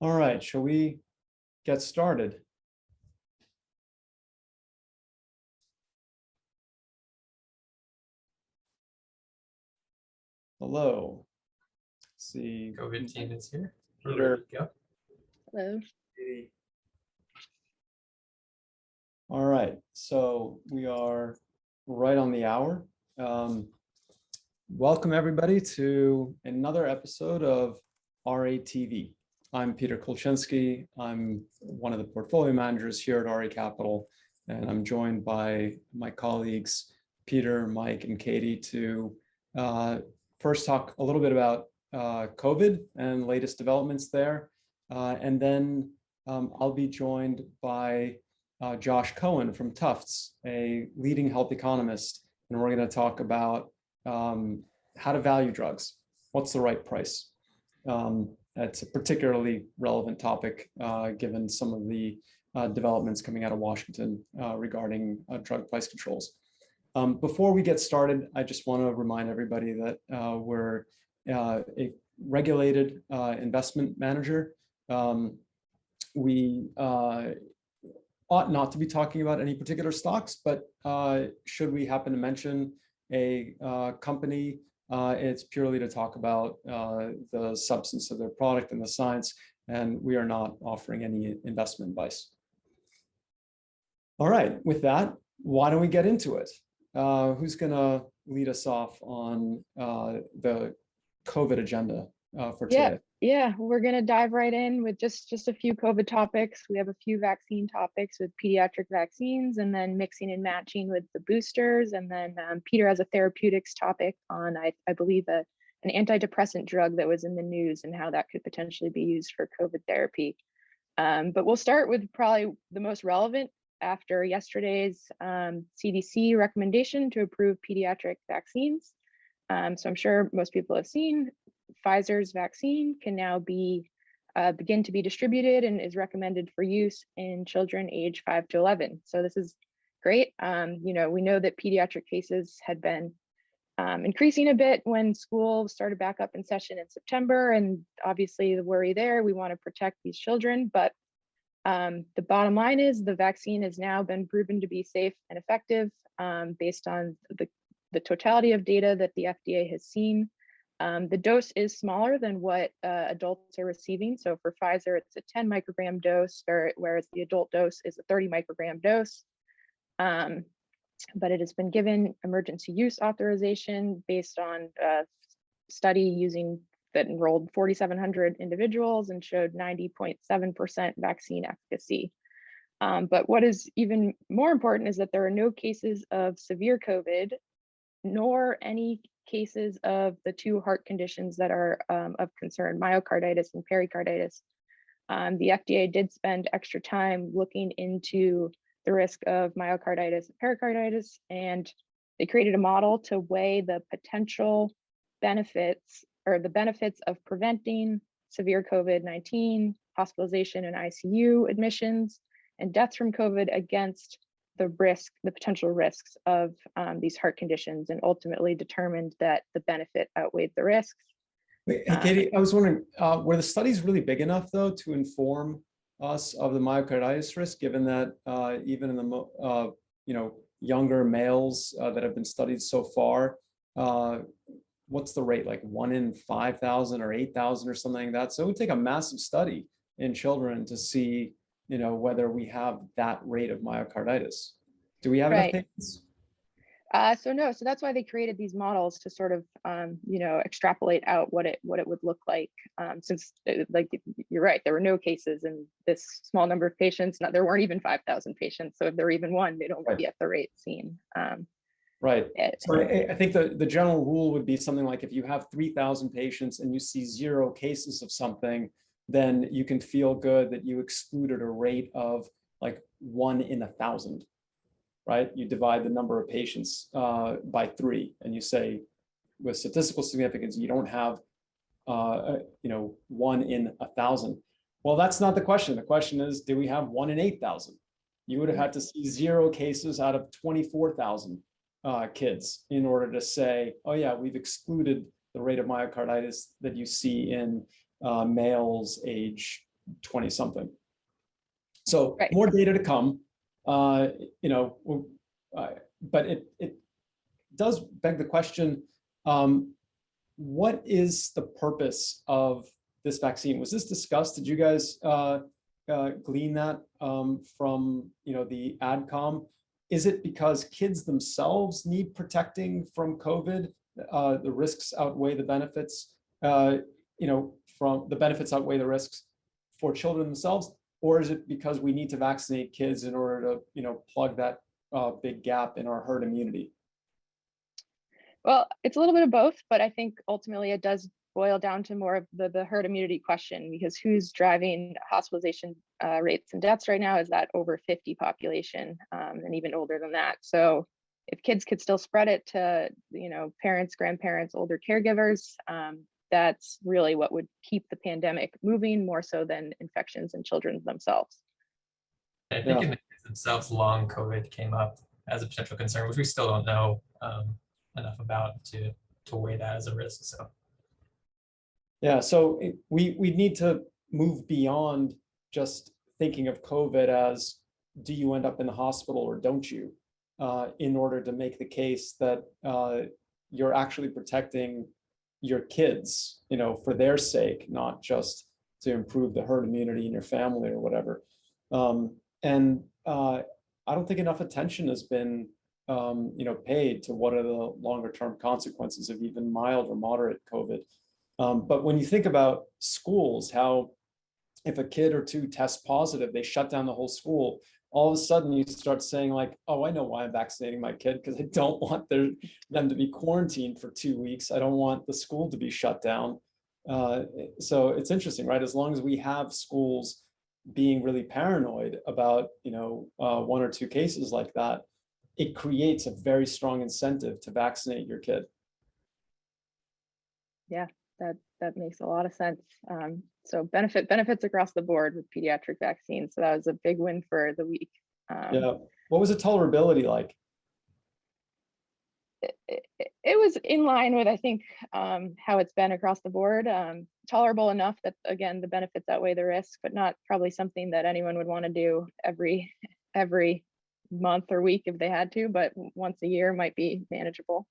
All right, shall we get started? Hello. Let's see. COVID team is here. Peter. Go. Hello. All right, so we are right on the hour. Welcome everybody to another episode of RATV. I'm Peter Kolchinsky. I'm one of the portfolio managers here at RA Capital, and I'm joined by my colleagues, Peter, Mike, and Katie to first talk a little bit about COVID and latest developments there. And then I'll be joined by Josh Cohen from Tufts, a leading health economist, and we're going to talk about how to value drugs. What's the right price? That's a particularly relevant topic given some of the developments coming out of Washington regarding drug price controls. Before we get started, I just want to remind everybody that we're a regulated investment manager. We ought not to be talking about any particular stocks, but should we happen to mention a company, it's purely to talk about the substance of their product and the science, and we are not offering any investment advice. All right, with that, why don't we get into it? Who's gonna lead us off on the COVID agenda for today? Yeah, we're gonna dive right in with just a few COVID topics. We have a few vaccine topics with pediatric vaccines, and then mixing and matching with the boosters. And then Peter has a therapeutics topic on, I believe, an antidepressant drug that was in the news and how that could potentially be used for COVID therapy. But we'll start with probably the most relevant after yesterday's CDC recommendation to approve pediatric vaccines. So I'm sure most people have seen Pfizer's vaccine can now begin to be distributed and is recommended for use in children age 5 to 11. So this is great. We know that pediatric cases had been increasing a bit when school started back up in session in September, and obviously the worry there, we want to protect these children, but the bottom line is the vaccine has now been proven to be safe and effective based on the totality of data that the FDA has seen. The dose is smaller than what adults are receiving. So for Pfizer, it's a 10 microgram dose, whereas the adult dose is a 30 microgram dose. But it has been given emergency use authorization based on a study that enrolled 4,700 individuals and showed 90.7% vaccine efficacy. But what is even more important is that there are no cases of severe COVID, nor any cases of the two heart conditions that are of concern, myocarditis and pericarditis. The FDA did spend extra time looking into the risk of myocarditis and pericarditis, and they created a model to weigh the potential benefits or the benefits of preventing severe COVID-19, hospitalization and ICU admissions, and deaths from COVID against the potential risks of these heart conditions, and ultimately determined that the benefit outweighed the risks. Wait, hey, Katie, I was wondering, were the studies really big enough though to inform us of the myocarditis risk, given that even in the younger males that have been studied so far, what's the rate, like 1 in 5,000 or 8,000 or something like that? So it would take a massive study in children to see whether we have that rate of myocarditis. Do we have enough patients? So that's why they created these models to sort of, extrapolate out what it would look like. Since, like you're right, there were no cases in this small number of patients. There weren't even 5,000 patients. So if there were even one, they don't get the rate seen. Right. So I think the general rule would be something like if you have 3,000 patients and you see 0 cases of something, then you can feel good that you excluded a rate of like 1 in 1,000, right? You divide the number of patients by 3, and you say with statistical significance, you don't have, 1 in 1,000. Well, that's not the question. The question is, do we have 1 in 8,000? You would have had to see 0 cases out of 24,000 kids in order to say, oh yeah, we've excluded the rate of myocarditis that you see in males age 20 something. So Right. more data to come, but it does beg the question, what is the purpose of this vaccine? Was this discussed? Did you guys glean that from the AdCom? Is it because kids themselves need protecting from COVID? The risks outweigh the benefits, from the benefits outweigh the risks for children themselves? Or is it because we need to vaccinate kids in order to, plug that big gap in our herd immunity? Well, it's a little bit of both, but I think ultimately it does boil down to more of the herd immunity question, because who's driving hospitalization rates and deaths right now is that over 50 population, and even older than that. So if kids could still spread it to, parents, grandparents, older caregivers, that's really what would keep the pandemic moving more so than infections in children themselves. I think in the kids themselves, long COVID came up as a potential concern, which we still don't know enough about to weigh that as a risk. So yeah, so we need to move beyond just thinking of COVID as, do you end up in the hospital or don't you, in order to make the case that you're actually protecting your kids, for their sake, not just to improve the herd immunity in your family or whatever. And I don't think enough attention has been paid to what are the longer term consequences of even mild or moderate COVID. But when you think about schools, how if a kid or two tests positive, they shut down the whole school. All of a sudden you start saying like, oh, I know why I'm vaccinating my kid, because I don't want them to be quarantined for 2 weeks. I don't want the school to be shut down. So it's interesting, right? As long as we have schools being really paranoid about, one or two cases like that, it creates a very strong incentive to vaccinate your kid. Yeah, that makes a lot of sense. So benefits across the board with pediatric vaccines. So that was a big win for the week. Yeah. What was the tolerability like? It was in line with, I think, how it's been across the board. Tolerable enough that, again, the benefits outweigh the risk, but not probably something that anyone would want to do every month or week if they had to, but once a year might be manageable.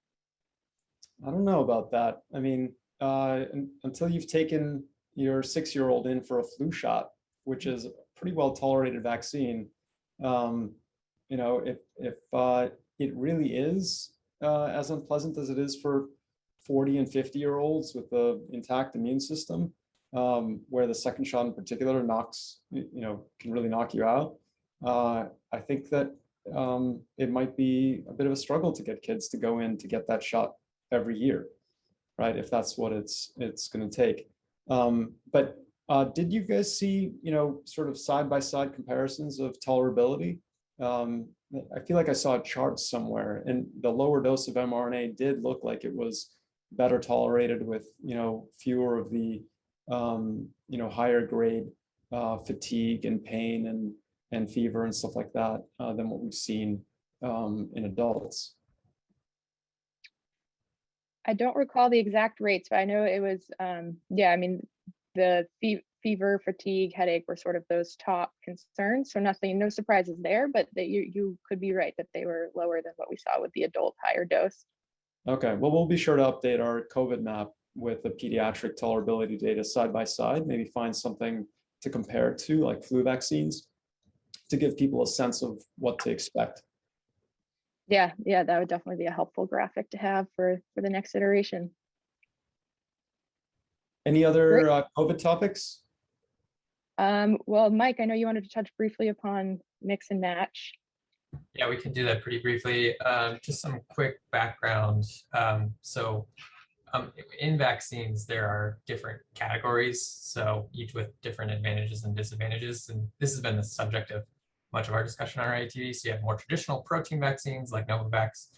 I don't know about that. I mean, until you've taken your 6-year-old in for a flu shot, which is a pretty well tolerated vaccine, if it really is as unpleasant as it is for 40 and 50-year-olds with the intact immune system, where the second shot in particular can really knock you out. I think that it might be a bit of a struggle to get kids to go in to get that shot every year, right? If that's what it's going to take. But did you guys see, sort of side-by-side comparisons of tolerability? I feel like I saw a chart somewhere, and the lower dose of mRNA did look like it was better tolerated with, fewer of the, higher grade fatigue and pain and fever and stuff like that than what we've seen in adults. I don't recall the exact rates, but I know it was, the fever, fatigue, headache were sort of those top concerns. So no surprises there, but that you could be right that they were lower than what we saw with the adult higher dose. Okay, well, we'll be sure to update our COVID map with the pediatric tolerability data side by side, maybe find something to compare to, like flu vaccines, to give people a sense of what to expect. Yeah, that would definitely be a helpful graphic to have for the next iteration. Any other COVID topics? Well, Mike, I know you wanted to touch briefly upon mix and match. Yeah, we can do that pretty briefly. Just some quick background. In vaccines, there are different categories, so each with different advantages and disadvantages. And this has been the subject of much of our discussion on RATV. So you have more traditional protein vaccines like Novavax,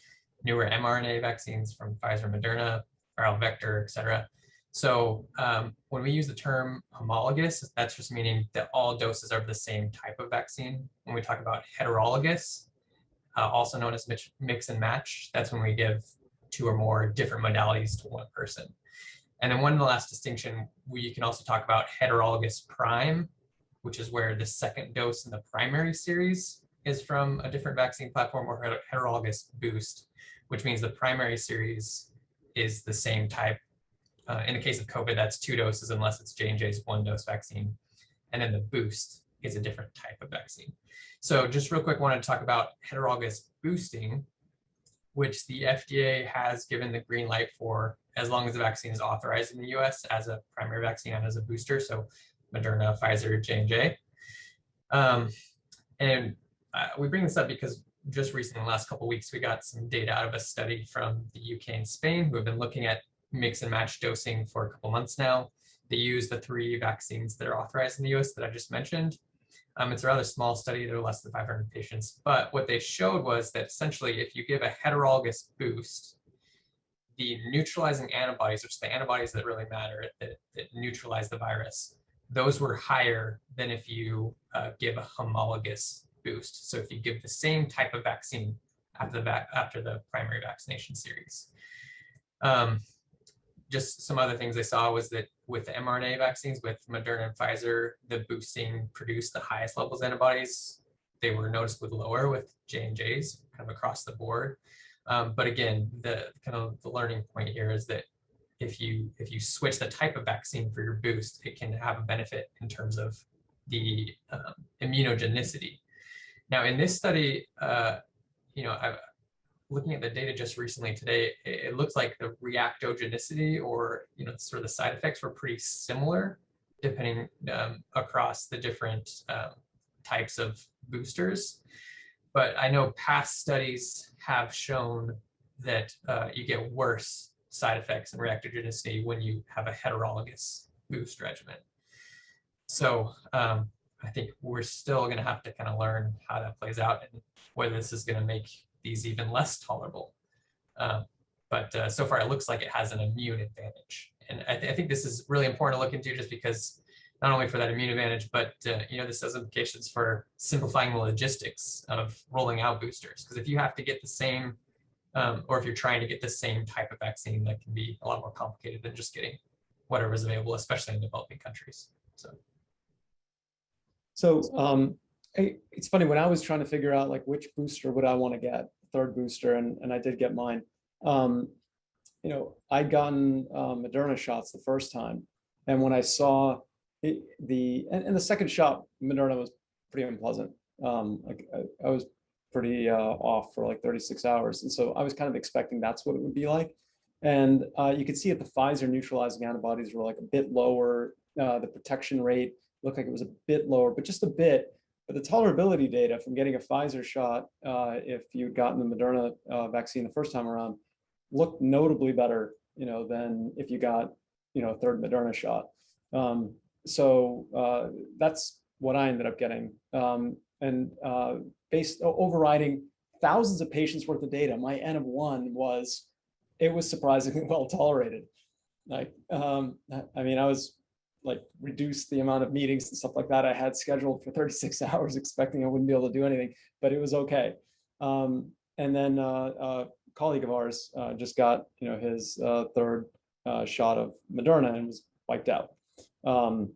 newer mRNA vaccines from Pfizer, Moderna, viral vector, et cetera. So when we use the term homologous, that's just meaning that all doses are the same type of vaccine. When we talk about heterologous, also known as mix and match, that's when we give 2 or more different modalities to one person. And then one last distinction, you can also talk about heterologous prime which is where the second dose in the primary series is from a different vaccine platform, or heterologous boost, which means the primary series is the same type. In the case of COVID, that's 2 doses unless it's J&J's 1-dose vaccine. And then the boost is a different type of vaccine. So just real quick, wanted to talk about heterologous boosting, which the FDA has given the green light for as long as the vaccine is authorized in the US as a primary vaccine and as a booster. So Moderna, Pfizer, J&J. We bring this up because just recently, in the last couple of weeks, we got some data out of a study from the UK and Spain who have been looking at mix and match dosing for a couple months now. They use the 3 vaccines that are authorized in the US that I just mentioned. It's a rather small study, they're less than 500 patients, but what they showed was that essentially if you give a heterologous boost, the neutralizing antibodies, which are the antibodies that really matter, that neutralize the virus, those were higher than if you give a homologous boost. So if you give the same type of vaccine after the primary vaccination series. Just some other things I saw was that with the mRNA vaccines, with Moderna and Pfizer, the boosting produced the highest levels of antibodies. They were noticeably lower with J&J's kind of across the board. But again, the learning point here is that if you switch the type of vaccine for your boost, it can have a benefit in terms of the immunogenicity. Now, in this study, looking at the data just recently today, it looks like the reactogenicity, or sort of the side effects, were pretty similar depending across the different types of boosters. But I know past studies have shown that you get worse side effects and reactogenicity when you have a heterologous boost regimen. So I think we're still going to have to kind of learn how that plays out and whether this is going to make these even less tolerable. But so far it looks like it has an immune advantage. And I think this is really important to look into, just because not only for that immune advantage, but this has implications for simplifying the logistics of rolling out boosters. Because if you have to get the same, or if you're trying to get the same type of vaccine, that can be a lot more complicated than just getting whatever is available, especially in developing countries. So it's funny, when I was trying to figure out like which booster would I want to get, third booster, and I did get mine. I'd gotten Moderna shots the first time, and when I saw the second shot, Moderna was pretty unpleasant. I was pretty off for like 36 hours, and so I was kind of expecting that's what it would be like. And you could see that the Pfizer neutralizing antibodies were like a bit lower. The protection rate looked like it was a bit lower, but just a bit. But the tolerability data from getting a Pfizer shot, if you'd gotten the Moderna vaccine the first time around, looked notably better, than if you got, a third Moderna shot. So that's what I ended up getting. And overriding thousands of patients worth of data, my N of 1 was, it was surprisingly well tolerated. I was like reduced the amount of meetings and stuff like that I had scheduled for 36 hours, expecting I wouldn't be able to do anything, but it was okay. And then a colleague of ours just got, his third shot of Moderna and was wiped out. And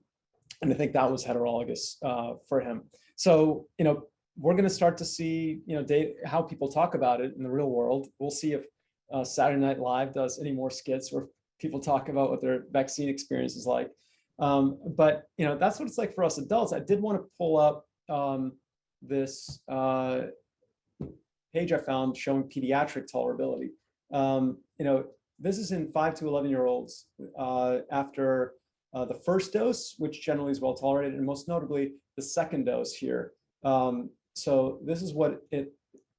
I think that was heterologous for him. So, we're going to start to see, data, how people talk about it in the real world. We'll see if Saturday Night Live does any more skits where people talk about what their vaccine experience is like. But that's what it's like for us adults. I did want to pull up this page I found showing pediatric tolerability. This is in 5 to 11-year-olds after the first dose, which generally is well tolerated, and most notably the second dose here. So this is what it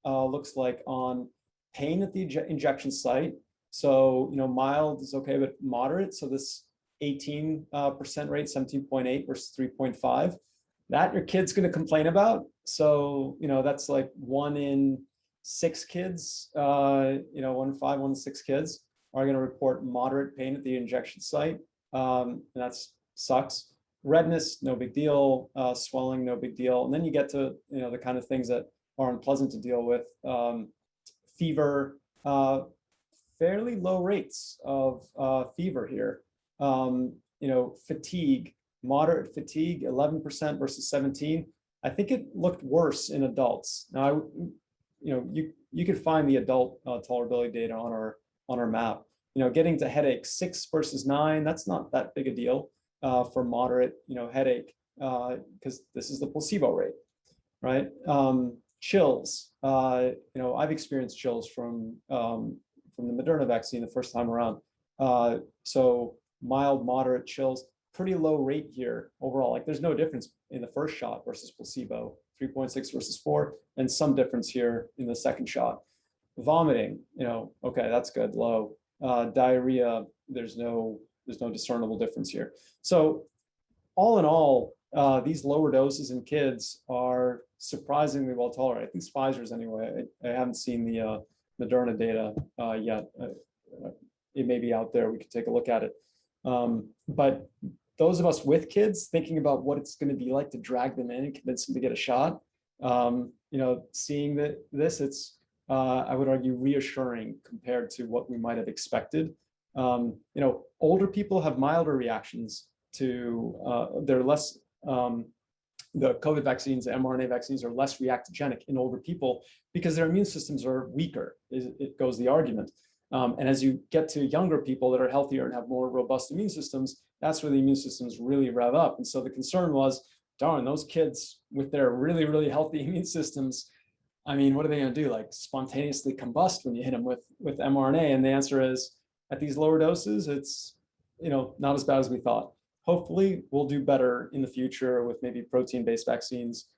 looks like on pain at the injection site. So mild is okay, but moderate. So this 18% rate, 17.8 versus 3.5, that your kid's going to complain about. So, that's like 1 in 6 kids, 1 in 5, 1 in 6 kids are going to report moderate pain at the injection site. And that sucks. Redness, no big deal. Swelling, no big deal. And then you get to, the kind of things that are unpleasant to deal with. Fever, fairly low rates of fever here. Fatigue, moderate fatigue, 11% versus 17. I think it looked worse in adults. Now, you could find the adult tolerability data on our map. Getting to headache 6 versus 9, that's not that big a deal for moderate, headache, because this is the placebo rate, right? Chills, I've experienced chills from the Moderna vaccine the first time around. So mild, moderate chills, pretty low rate here overall. Like there's no difference in the first shot versus placebo, 3.6 versus 4, and some difference here in the second shot. Vomiting, okay, that's good, low. Diarrhea, there's no discernible difference here. So all in all, these lower doses in kids are surprisingly well tolerated. At least Pfizer's anyway. I haven't seen the Moderna data yet. It may be out there. We could take a look at it. But those of us with kids thinking about what it's going to be like to drag them in and convince them to get a shot, seeing this, it's I would argue reassuring compared to what we might have expected. Older people have milder reactions to they're less. The COVID vaccines, the mRNA vaccines are less reactogenic in older people because their immune systems are weaker, it goes the argument. And as you get to younger people that are healthier and have more robust immune systems, that's where the immune systems really rev up. And so the concern was, darn, those kids with their really, really healthy immune systems, I mean, what are they going to do? Like spontaneously combust when you hit them with mRNA? And the answer is, at these lower doses, it's not as bad as we thought. Hopefully, we'll do better in the future with maybe protein-based vaccines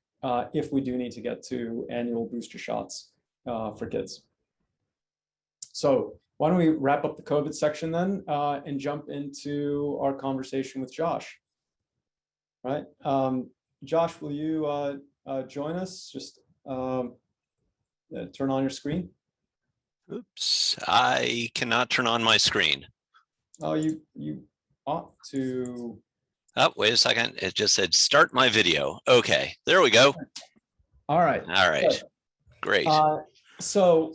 if we do need to get to annual booster shots for kids. So why don't we wrap up the COVID section then and jump into our conversation with Josh? Right, Josh, will you join us? Just turn on your screen. Oops, I cannot turn on my screen. Oh, you ought to. Oh, wait a second. It just said start my video. Okay, there we go. All right. All right. Good. Great. So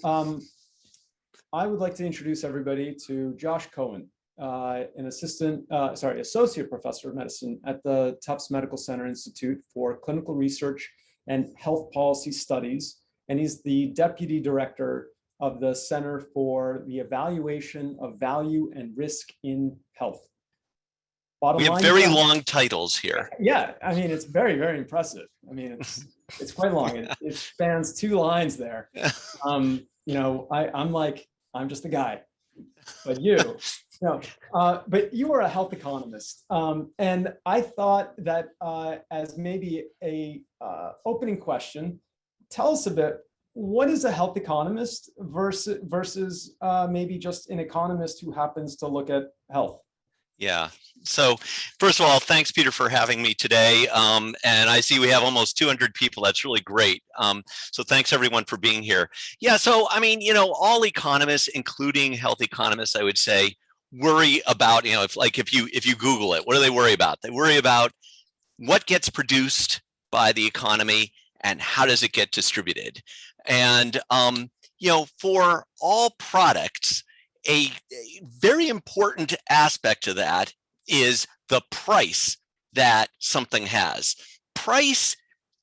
I would like to introduce everybody to Josh Cohen, an associate professor of medicine at the Tufts Medical Center Institute for Clinical Research and Health Policy Studies. And he's the deputy director of the Center for the Evaluation of Value and Risk in Health. We have very long titles here. Yeah, I mean, it's very, very impressive. I mean, it's quite long. It spans 2 lines there. I'm just a guy, but but you are a health economist. And I thought that as maybe a opening question, tell us a bit, what is a health economist versus maybe just an economist who happens to look at health? Yeah. So first of all, thanks, Peter, for having me today. And I see we have almost 200 people. That's really great. So thanks, everyone, for being here. Yeah. So, I mean, all economists, including health economists, I would say, worry about, if you Google it, what do they worry about? They worry about what gets produced by the economy and how does it get distributed. And, for all products, a very important aspect of that is the price that something has. Price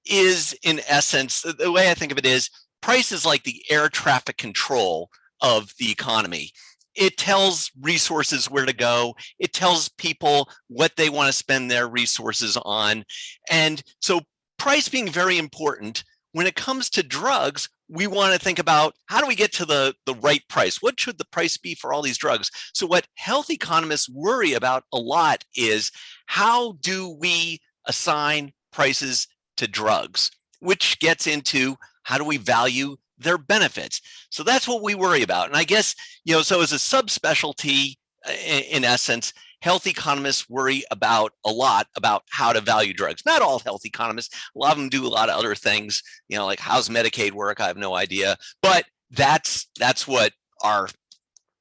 is, in essence, the way I think of it is, price is like the air traffic control of the economy. It tells resources where to go. It tells people what they want to spend their resources on. And so price being very important, when it comes to drugs, we want to think about how do we get to the right price? What should the price be for all these drugs? So what health economists worry about a lot is how do we assign prices to drugs, which gets into how do we value their benefits? So that's what we worry about. And I guess, so as a subspecialty, in essence, health economists worry a lot about how to value drugs. Not all health economists, a lot of them do a lot of other things, like how's Medicaid work? I have no idea, but that's what our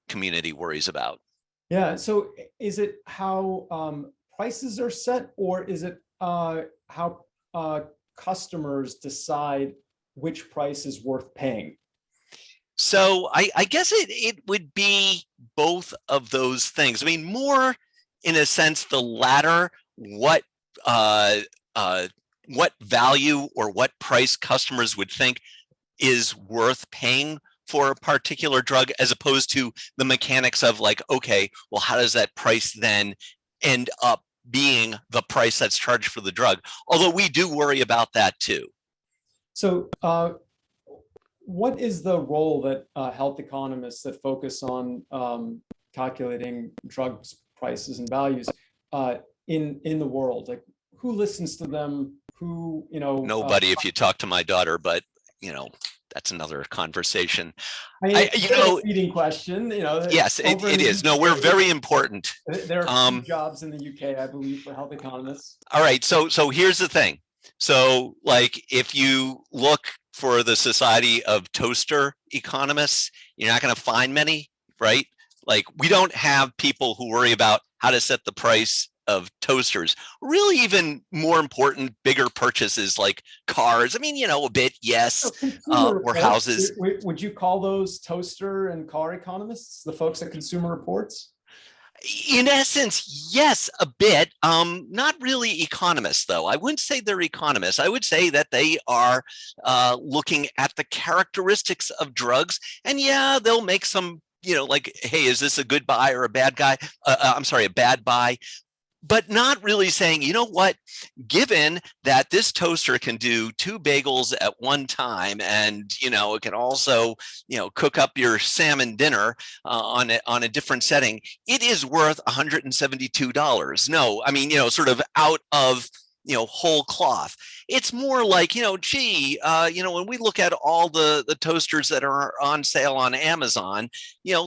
community worries about. Yeah, so is it how prices are set, or is it how customers decide which price is worth paying? So I guess it would be both of those things. I mean, more in a sense, the latter, what what value or what price customers would think is worth paying for a particular drug, as opposed to the mechanics of like, okay, well, how does that price then end up being the price that's charged for the drug? Although we do worry about that too. So what is the role that health economists that focus on calculating drugs prices and values in the world? Like, who listens to them? Who, nobody, if you talk to my daughter, but that's another conversation. Feeding question, yes, it is. No, we're very important. There are few jobs in the UK, I believe, for health economists. All right, so here's the thing. So like, if you look for the Society of Toaster Economists, you're not going to find many, right? Like, we don't have people who worry about how to set the price of toasters. Really, even more important, bigger purchases like cars. I mean, a bit, yes, or houses. Would you call those toaster and car economists, the folks at Consumer Reports? In essence, yes, a bit. Not really economists, though. I wouldn't say they're economists. I would say that they are looking at the characteristics of drugs, and yeah, they'll make some, like, hey, is this a good buy or a bad guy? A bad buy. But not really saying, you know what, given that this toaster can do 2 bagels at one time, and, it can also, cook up your salmon dinner on a different setting, it is worth $172. No, I mean, sort of out of, whole cloth. It's more like, gee, when we look at all the toasters that are on sale on Amazon,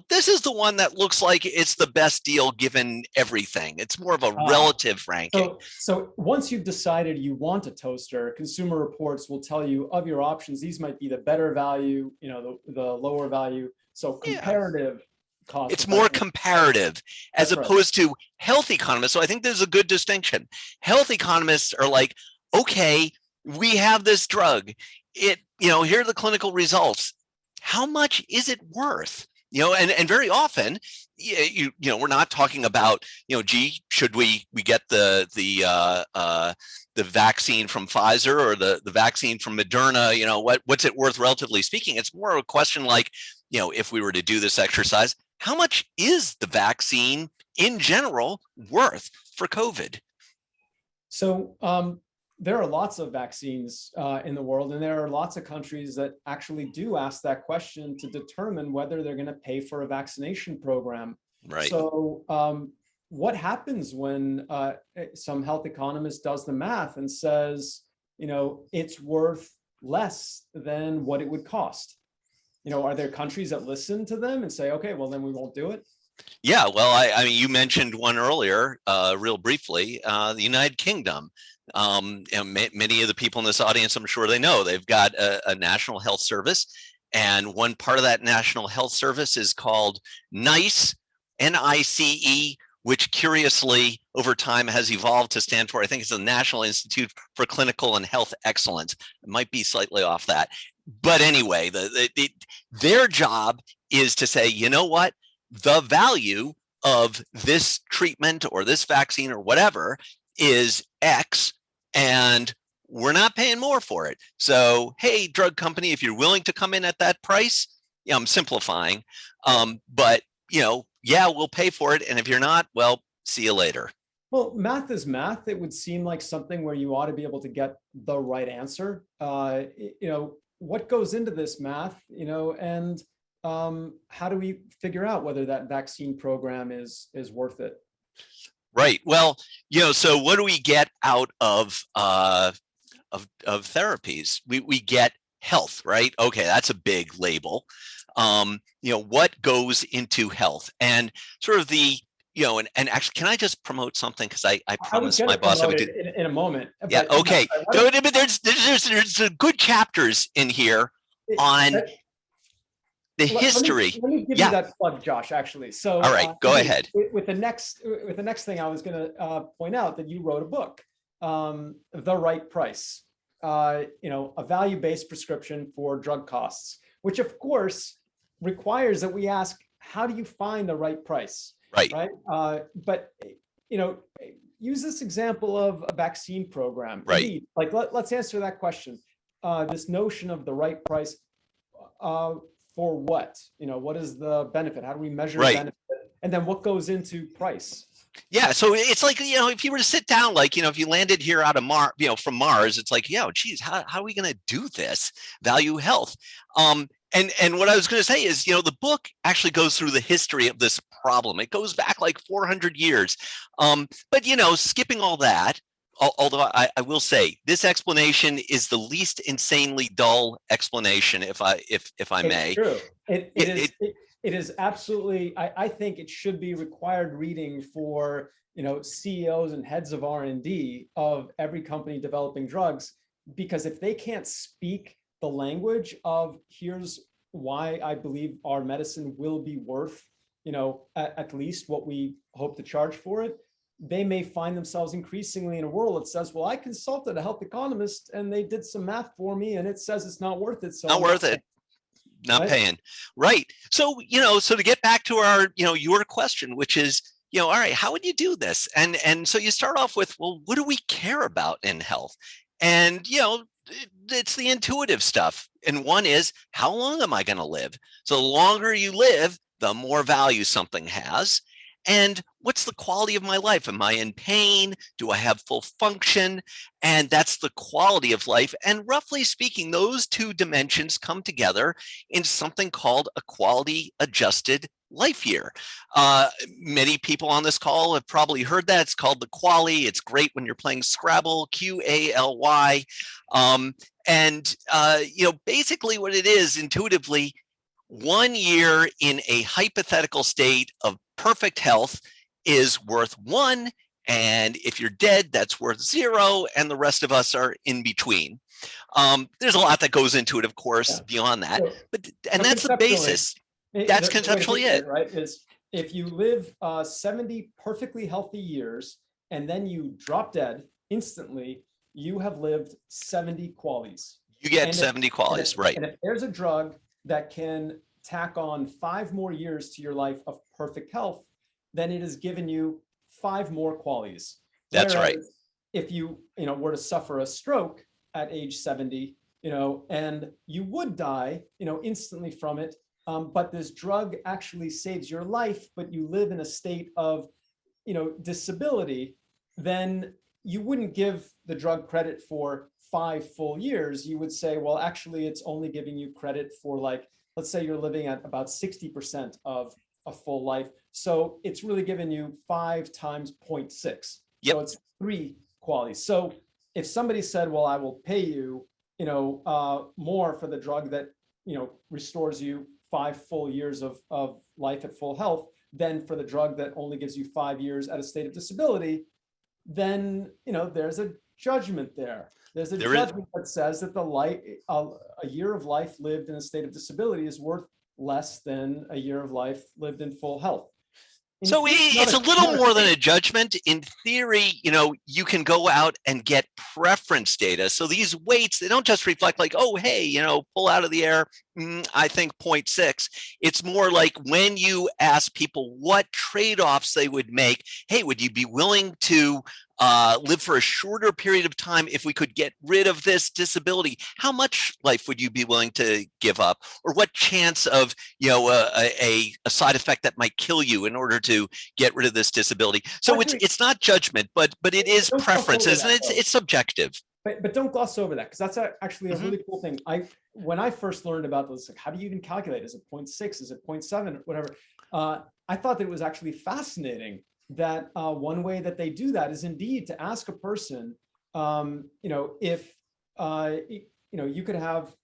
this is the one that looks like it's the best deal given everything. It's more of a relative ranking. So once you've decided you want a toaster, Consumer Reports will tell you of your options, these might be the better value, the lower value. So comparative. Cost. It's more comparative as opposed to health economists. So I think there's a good distinction. Health economists are like, okay, we have this drug. Here are the clinical results. How much is it worth? And very often, we're not talking about, gee, should we get the vaccine from Pfizer or the vaccine from Moderna? What's it worth relatively speaking? It's more of a question like, if we were to do this exercise, how much is the vaccine in general worth for COVID? So there are lots of vaccines in the world, and there are lots of countries that actually do ask that question to determine whether they're going to pay for a vaccination program. Right. So what happens when some health economist does the math and says, it's worth less than what it would cost? Are there countries that listen to them and say, okay, well, then we won't do it? Yeah, well, I mean, you mentioned one earlier, real briefly, the United Kingdom. Many of the people in this audience, I'm sure they know, they've got a national health service. And one part of that national health service is called NICE, N-I-C-E, which curiously over time has evolved to stand for, I think it's the National Institute for Clinical and Health Excellence. It might be slightly off that. But anyway, their job is to say, you know what, the value of this treatment or this vaccine or whatever is X, and we're not paying more for it. So, hey, drug company, if you're willing to come in at that price, I'm simplifying, but yeah, we'll pay for it. And if you're not, well, see you later. Well, math is math. It would seem like something where you ought to be able to get the right answer. What goes into this math, and how do we figure out whether that vaccine program is worth it? Right. Well, so what do we get out of therapies? We get health, right? Okay, that's a big label. What goes into health, and sort of the and actually, can I just promote something? Because I promised my boss I would do in a moment. Yeah. Okay. But there's good chapters in here on the history. Let me give you that plug, Josh. Actually, so all right, go ahead. With the next thing, I was going to point out that you wrote a book, The Right Price. A value-based prescription for drug costs, which of course requires that we ask, how do you find the right price? Right. But use this example of a vaccine program. Right. Indeed, like let's answer that question. This notion of the right price for what? What is the benefit? How do we measure benefit? And then what goes into price? Yeah, so it's like, if you were to sit down, like, if you landed here out of Mars, from Mars, it's like, geez, how are we going to do this? Value health. And what I was going to say is, the book actually goes through the history of this problem. It goes back like 400 years. But, skipping all that, although I will say this explanation is the least insanely dull explanation, if I may. It's true. It is absolutely, I think it should be required reading for, CEOs and heads of R&D of every company developing drugs, because if they can't speak the language of here's why I believe our medicine will be worth, at least what we hope to charge for it, they may find themselves increasingly in a world that says, well, I consulted a health economist and they did some math for me and it says it's not worth it. So not worth it. Not paying. Right. So, so to get back to our, your question, which is, all right, how would you do this? And so you start off with, well, what do we care about in health? And, it's the intuitive stuff. And one is, how long am I going to live? So the longer you live, the more value something has. And what's the quality of my life? Am I in pain? Do I have full function? And that's the quality of life. And roughly speaking, those two dimensions come together in something called a quality adjusted life year. Many people on this call have probably heard that. It's called the QALY. It's great when you're playing Scrabble, QALY. Basically what it is intuitively, 1 year in a hypothetical state of perfect health is worth 1. And if you're dead, that's worth 0. And the rest of us are in between. There's a lot that goes into it, of course, beyond that. And that's the basis. That's conceptually it. Right? Is if you live 70 perfectly healthy years and then you drop dead instantly, you have lived 70 qualities. You get 70 qualities, right. And if there's a drug that can tack on 5 more years to your life of perfect health, then it has given you 5 more qualities. That's right. If you, were to suffer a stroke at age 70, and you would die, instantly from it, but this drug actually saves your life, but you live in a state of, disability, then you wouldn't give the drug credit for 5 full years. You would say, well, actually, it's only giving you credit for let's say you're living at about 60% of a full life. So it's really giving you 5 times 0.6. Yep. So it's 3 qualities. So if somebody said, well, I will pay you, more for the drug that, restores you 5 full years of life at full health, than for the drug that only gives you 5 years at a state of disability, then, there's a judgment there. There's a judgment that says that a year of life lived in a state of disability is worth less than a year of life lived in full health. So it's a little more than a judgment. In theory, you can go out and get preference data. So these weights, they don't just reflect like, oh, hey, pull out of the air, I think 0.6. It's more like when you ask people what trade-offs they would make, hey, would you be willing to live for a shorter period of time if we could get rid of this disability? How much life would you be willing to give up? Or what chance of, a side effect that might kill you in order to get rid of this disability? So it's not judgment, but it is preferences, and it's subjective. But don't gloss over that, because that's actually a really cool thing. When I first learned about this, how do you even calculate? Is it 0.6? Is it 0.7? Whatever. I thought that it was actually fascinating that one way that they do that is indeed to ask a person, if you could have,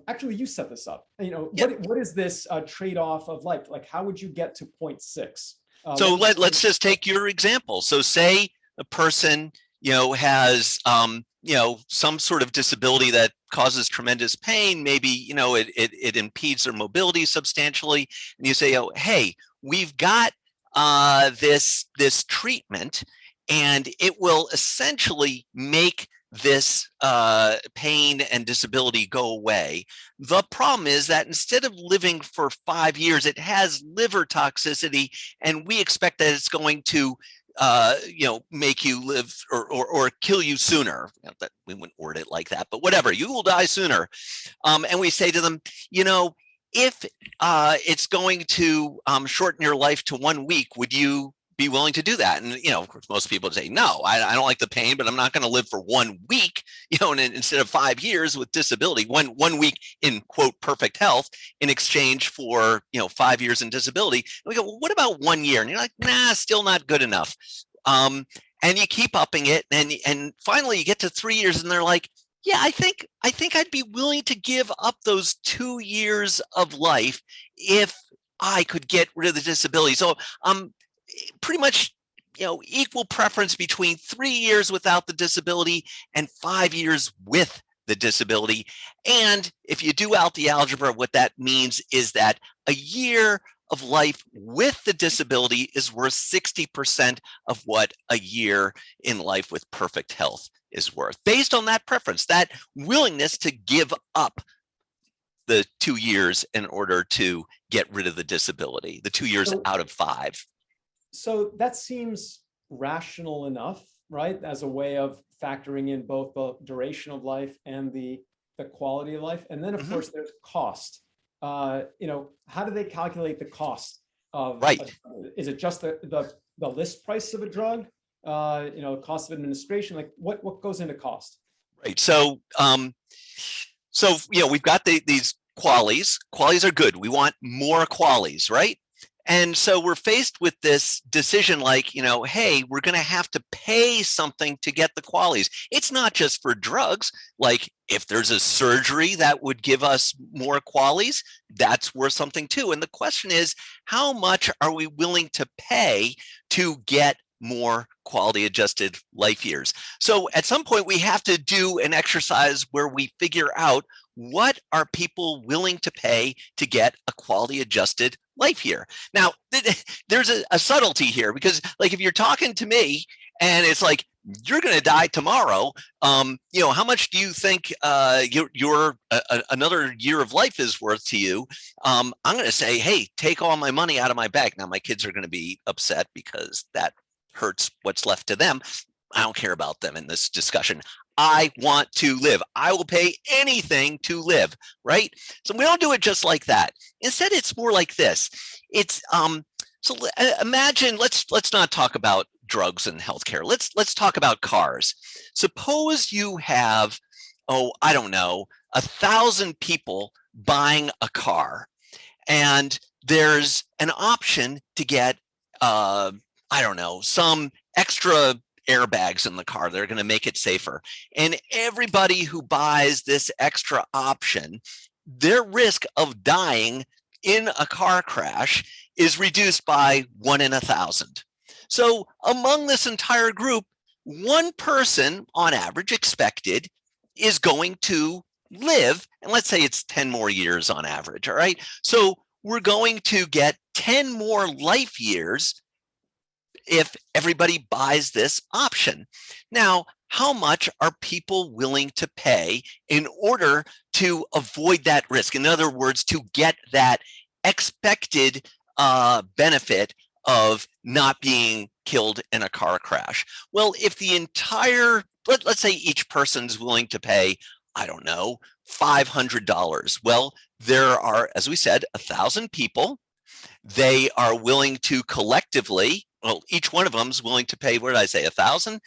actually you set this up, what is this trade-off of life? Like, how would you get to 0.6? So let's just take your example. So say a person, has, some sort of disability that causes tremendous pain. Maybe, it impedes their mobility substantially. And you say, oh, hey, we've got this treatment, and it will essentially make this pain and disability go away. The problem is that instead of living for 5 years, it has liver toxicity, and we expect that it's going to make you live or kill you sooner. That we wouldn't word it like that, but whatever, you will die sooner. And we say to them, if it's going to shorten your life to 1 week, would you be willing to do that? And, of course, most people would say, no, I don't like the pain, but I'm not going to live for 1 week, and instead of 5 years with disability, one week in quote, perfect health in exchange for, 5 years in disability. And we go, well, what about 1 year? And you're like, nah, still not good enough. And you keep upping it. And finally you get to 3 years and they're like, yeah, I think I'd be willing to give up those 2 years of life if I could get rid of the disability. So pretty much, equal preference between 3 years without the disability and 5 years with the disability. And if you do out the algebra, what that means is that a year of life with the disability is worth 60% of what a year in life with perfect health is worth, based on that preference, that willingness to give up the 2 years in order to get rid of the disability, the 2 years out of 5. So that seems rational enough, right? As a way of factoring in both the duration of life and the quality of life. And then of course there's cost. How do they calculate the cost of, is it just the list price of a drug? Cost of administration, like what goes into cost? Right. So, we've got these qualities. Qualities are good. We want more qualities, right? And so we're faced with this decision like, hey, we're going to have to pay something to get the qualities. It's not just for drugs. Like if there's a surgery that would give us more qualities, that's worth something too. And the question is, how much are we willing to pay to get more quality adjusted life years? So at some point we have to do an exercise where we figure out what are people willing to pay to get a quality adjusted life year. Now, there's a subtlety here, because like if you're talking to me and it's like, you're going to die tomorrow, how much do you think your another year of life is worth to you? I'm going to say, hey, take all my money out of my bank. Now my kids are going to be upset because that hurts what's left to them. I don't care about them in this discussion. I want to live. I will pay anything to live, right? So we don't do it just like that. Instead, it's more like this. It's so imagine, let's not talk about drugs and healthcare. Let's talk about cars. Suppose you have, I don't know, 1,000 people buying a car, and there's an option to get I don't know, some extra airbags in the car. They're going to make it safer. And everybody who buys this extra option, their risk of dying in a car crash is reduced by 1 in 1,000. So among this entire group, one person on average expected is going to live, and let's say it's 10 more years on average, all right? So we're going to get 10 more life years if everybody buys this option. Now, how much are people willing to pay in order to avoid that risk? In other words, to get that expected benefit of not being killed in a car crash? Well, if the entire, let's say each person's willing to pay, I don't know, $500. Well, there are, as we said, 1,000 people. They are willing to collectively, well, each one of them is willing to pay, what did I say, 1,000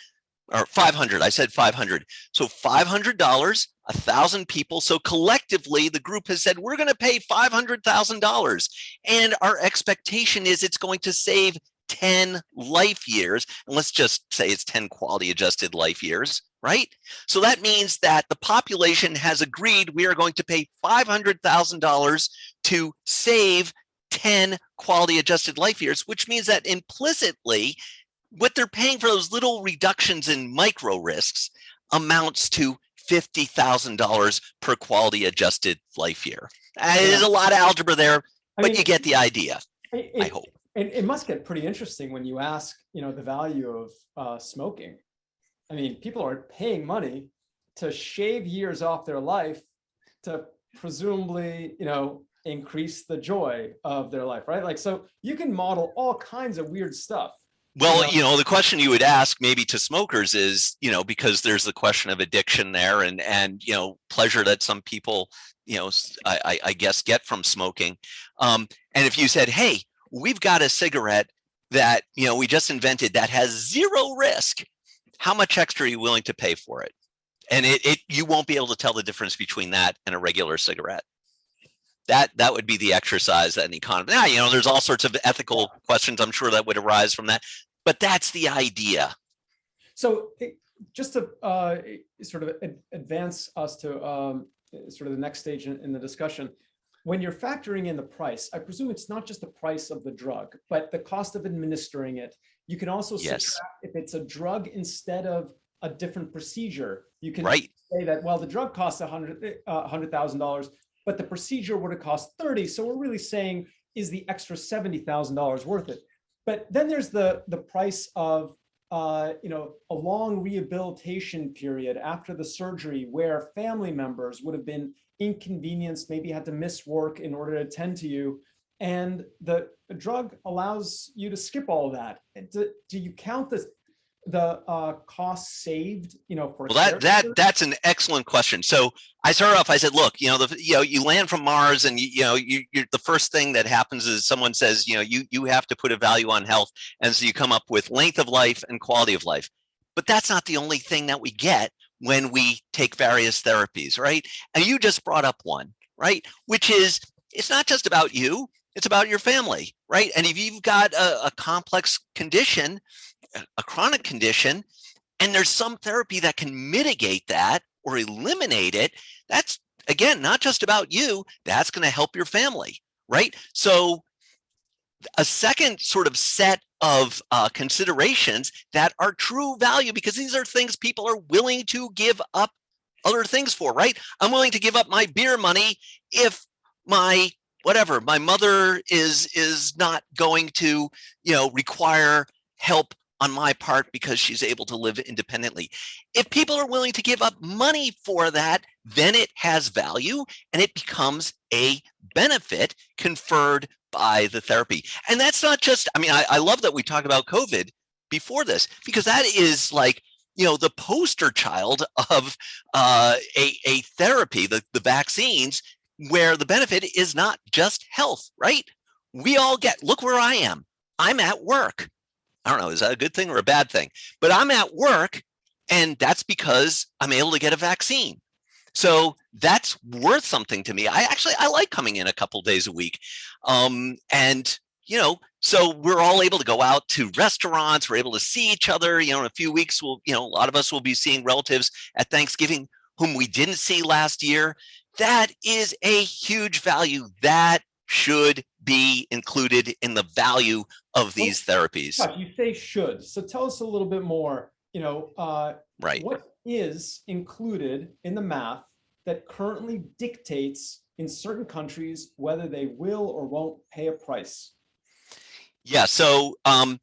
or 500? I said 500. So $500, 1,000 people. So collectively, the group has said, we're going to pay $500,000. And our expectation is it's going to save 10 life years. And let's just say it's 10 quality adjusted life years, right? So that means that the population has agreed we are going to pay $500,000 to save 10 quality adjusted life years, which means that implicitly what they're paying for those little reductions in micro risks amounts to $50,000 per quality adjusted life year. There's a lot of algebra there, but you get the idea, I hope. It must get pretty interesting when you ask, the value of smoking. I mean, people are paying money to shave years off their life to presumably, increase the joy of their life, right? Like, so you can model all kinds of weird stuff Well, the question you would ask maybe to smokers is, because there's the question of addiction there and pleasure that some people, I guess get from smoking. And if you said, hey, we've got a cigarette that, we just invented that has zero risk, how much extra are you willing to pay for it? And you won't be able to tell the difference between that and a regular cigarette. That would be the exercise that an economist. Now, there's all sorts of ethical questions I'm sure that would arise from that, but that's the idea. So just to sort of advance us to sort of the next stage in the discussion, when you're factoring in the price, I presume it's not just the price of the drug, but the cost of administering it. You can also subtract if it's a drug instead of a different procedure. You can say that, well, the drug costs $100,000, but the procedure would have cost 30. So we're really saying, is the extra $70,000 worth it? But then there's the price of a long rehabilitation period after the surgery, where family members would have been inconvenienced, maybe had to miss work in order to attend to you, and the drug allows you to skip all of that. Do you count the cost saved? For that's an excellent question. So I started off. I said, look, you land from Mars, and you're the first thing that happens is someone says, you have to put a value on health, and so you come up with length of life and quality of life. But that's not the only thing that we get when we take various therapies, right? And you just brought up one, right? Which is, it's not just about you, it's about your family, right? And if you've got a complex condition, a chronic condition, and there's some therapy that can mitigate that or eliminate it, that's, again, not just about you, that's going to help your family, right? So a second sort of set of considerations that are true value, because these are things people are willing to give up other things for, right? I'm willing to give up my beer money if my mother is not going to, require help on my part because she's able to live independently. If people are willing to give up money for that, then it has value and it becomes a benefit conferred by the therapy. And that's not just, I love that we talk about COVID before this, because that is like, the poster child of a therapy, the vaccines, where the benefit is not just health, right? We all look where I am. I'm at work. I don't know, is that a good thing or a bad thing? But I'm at work, and that's because I'm able to get a vaccine. So that's worth something to me. I like coming in a couple days a week. So we're all able to go out to restaurants. We're able to see each other. In a few weeks, a lot of us will be seeing relatives at Thanksgiving whom we didn't see last year. That is a huge value that should be included in the value of these therapies. You say should. So tell us a little bit more, right. What is included in the math that currently dictates in certain countries whether they will or won't pay a price? Yeah. So, a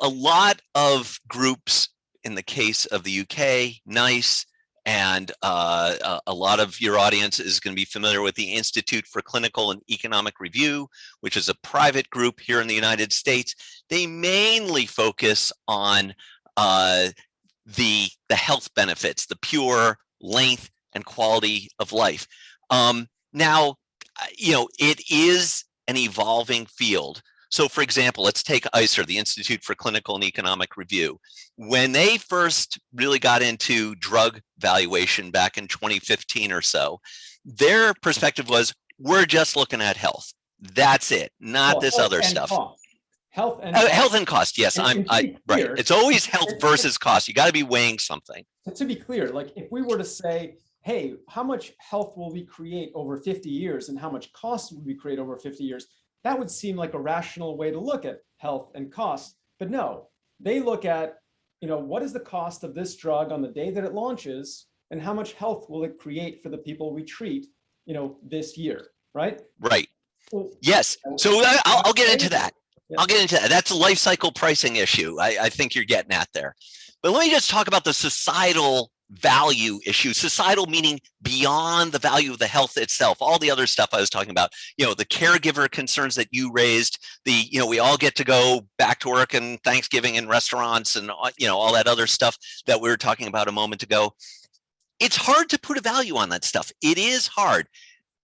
lot of groups in the case of the UK, NICE, and a lot of your audience is going to be familiar with the Institute for Clinical and Economic Review, which is a private group here in the United States. They mainly focus on the health benefits, the pure length and quality of life. Now, it is an evolving field. So, for example, let's take ICER, the Institute for Clinical and Economic Review. When they first really got into drug valuation back in 2015 or so, their perspective was, we're just looking at health. That's it, not this other stuff. Health and cost. Yes, right. It's always health versus cost. You got to be weighing something. To be clear, like if we were to say, hey, how much health will we create over 50 years and how much cost will we create over 50 years? That would seem like a rational way to look at health and cost. But no, they look at, what is the cost of this drug on the day that it launches and how much health will it create for the people we treat, this year, right? Right. Well, yes. So I'll get into that. Yeah. I'll get into that. That's a life cycle pricing issue. I think you're getting at there. But let me just talk about the societal value issue. Societal meaning beyond the value of the health itself, all the other stuff I was talking about, the caregiver concerns that you raised, we all get to go back to work and Thanksgiving and restaurants and, all that other stuff that we were talking about a moment ago. It's hard to put a value on that stuff. It is hard.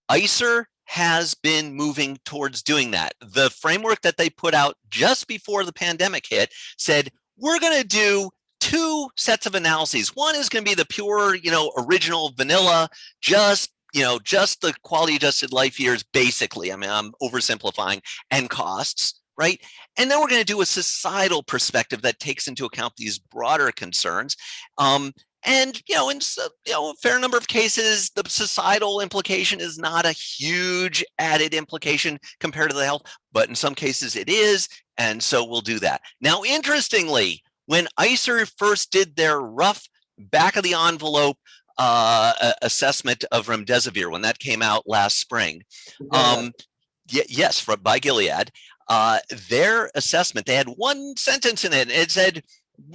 ICER has been moving towards doing that. The framework that they put out just before the pandemic hit said, we're going to do 2 sets of analyses. One is going to be the pure, original vanilla, just the quality adjusted life years, basically. I mean, I'm oversimplifying, and costs, right? And then we're going to do a societal perspective that takes into account these broader concerns. And, in a fair number of cases, the societal implication is not a huge added implication compared to the health, but in some cases it is. And so we'll do that. Now, interestingly, when ICER first did their rough back of the envelope assessment of remdesivir, when that came out last spring, yes, by Gilead, their assessment, they had one sentence in it. It said,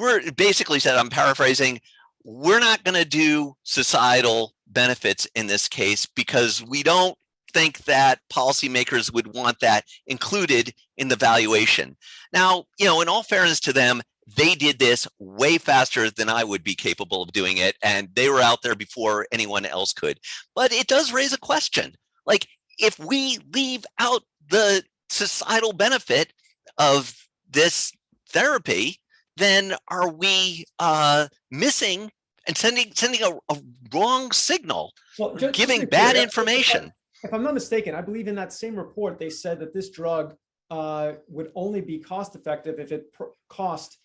I'm paraphrasing, we're not going to do societal benefits in this case because we don't think that policymakers would want that included in the valuation. Now, in all fairness to them, they did this way faster than I would be capable of doing it, and they were out there before anyone else could. But it does raise a question. Like, if we leave out the societal benefit of this therapy, then are we missing and sending a wrong signal, giving bad information? If I'm not mistaken, I believe in that same report, they said that this drug would only be cost effective if it cost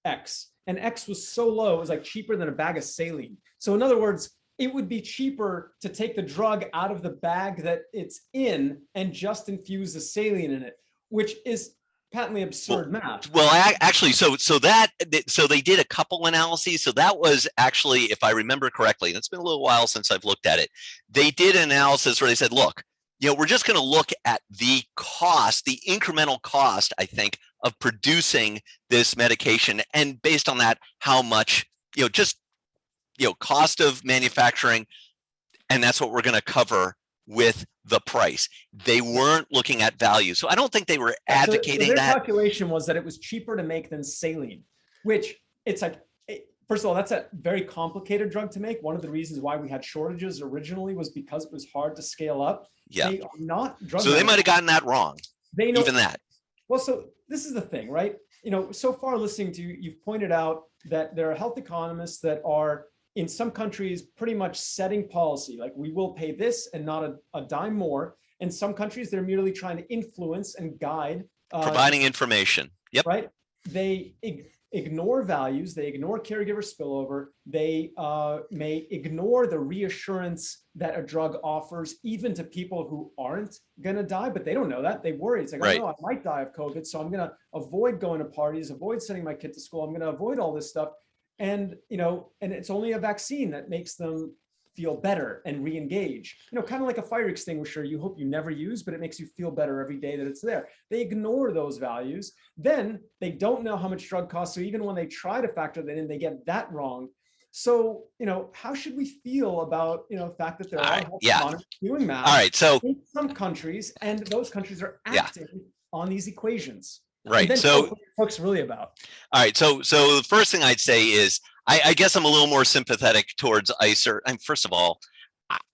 X. And X was so low, it was like cheaper than a bag of saline. So in other words, it would be cheaper to take the drug out of the bag that it's in and just infuse the saline in it, which is patently absurd math. Well, actually, so they did a couple analyses. So that was actually, if I remember correctly, and it's been a little while since I've looked at it, they did an analysis where they said, look, we're just going to look at the cost, the incremental cost, I think, of producing this medication, and based on that, how much, cost of manufacturing, and that's what we're going to cover with the price. They weren't looking at value. So I don't think they were advocating their that. Calculation was that it was cheaper to make than saline, which it's like, first of all, that's a very complicated drug to make. One of the reasons why we had shortages originally was because it was hard to scale up. Yeah. They are not drug. So they might have gotten that wrong. They know, even that. Well, so this is the thing, right? So far listening to you, you've pointed out that there are health economists that are in some countries pretty much setting policy, like we will pay this and not a dime more. In some countries, they're merely trying to influence and guide. Providing information. Yep. Right. They ignore values. They ignore caregiver spillover. They may ignore the reassurance that a drug offers, even to people who aren't going to die, but they don't know that. They worry. It's like, right. Oh, no, I might die of COVID, so I'm going to avoid going to parties, avoid sending my kid to school. I'm going to avoid all this stuff. And, and it's only a vaccine that makes them feel better and re-engage, kind of like a fire extinguisher you hope you never use, but it makes you feel better every day that it's there. They ignore those values. Then they don't know how much drug costs. So even when they try to factor that in, they get that wrong. So, how should we feel about, the fact that there are health economists doing math? All right. So in some countries, and those countries are acting on these equations. Right. So what's really about? All right. So the first thing I'd say is, I guess I'm a little more sympathetic towards ICER. And first of all,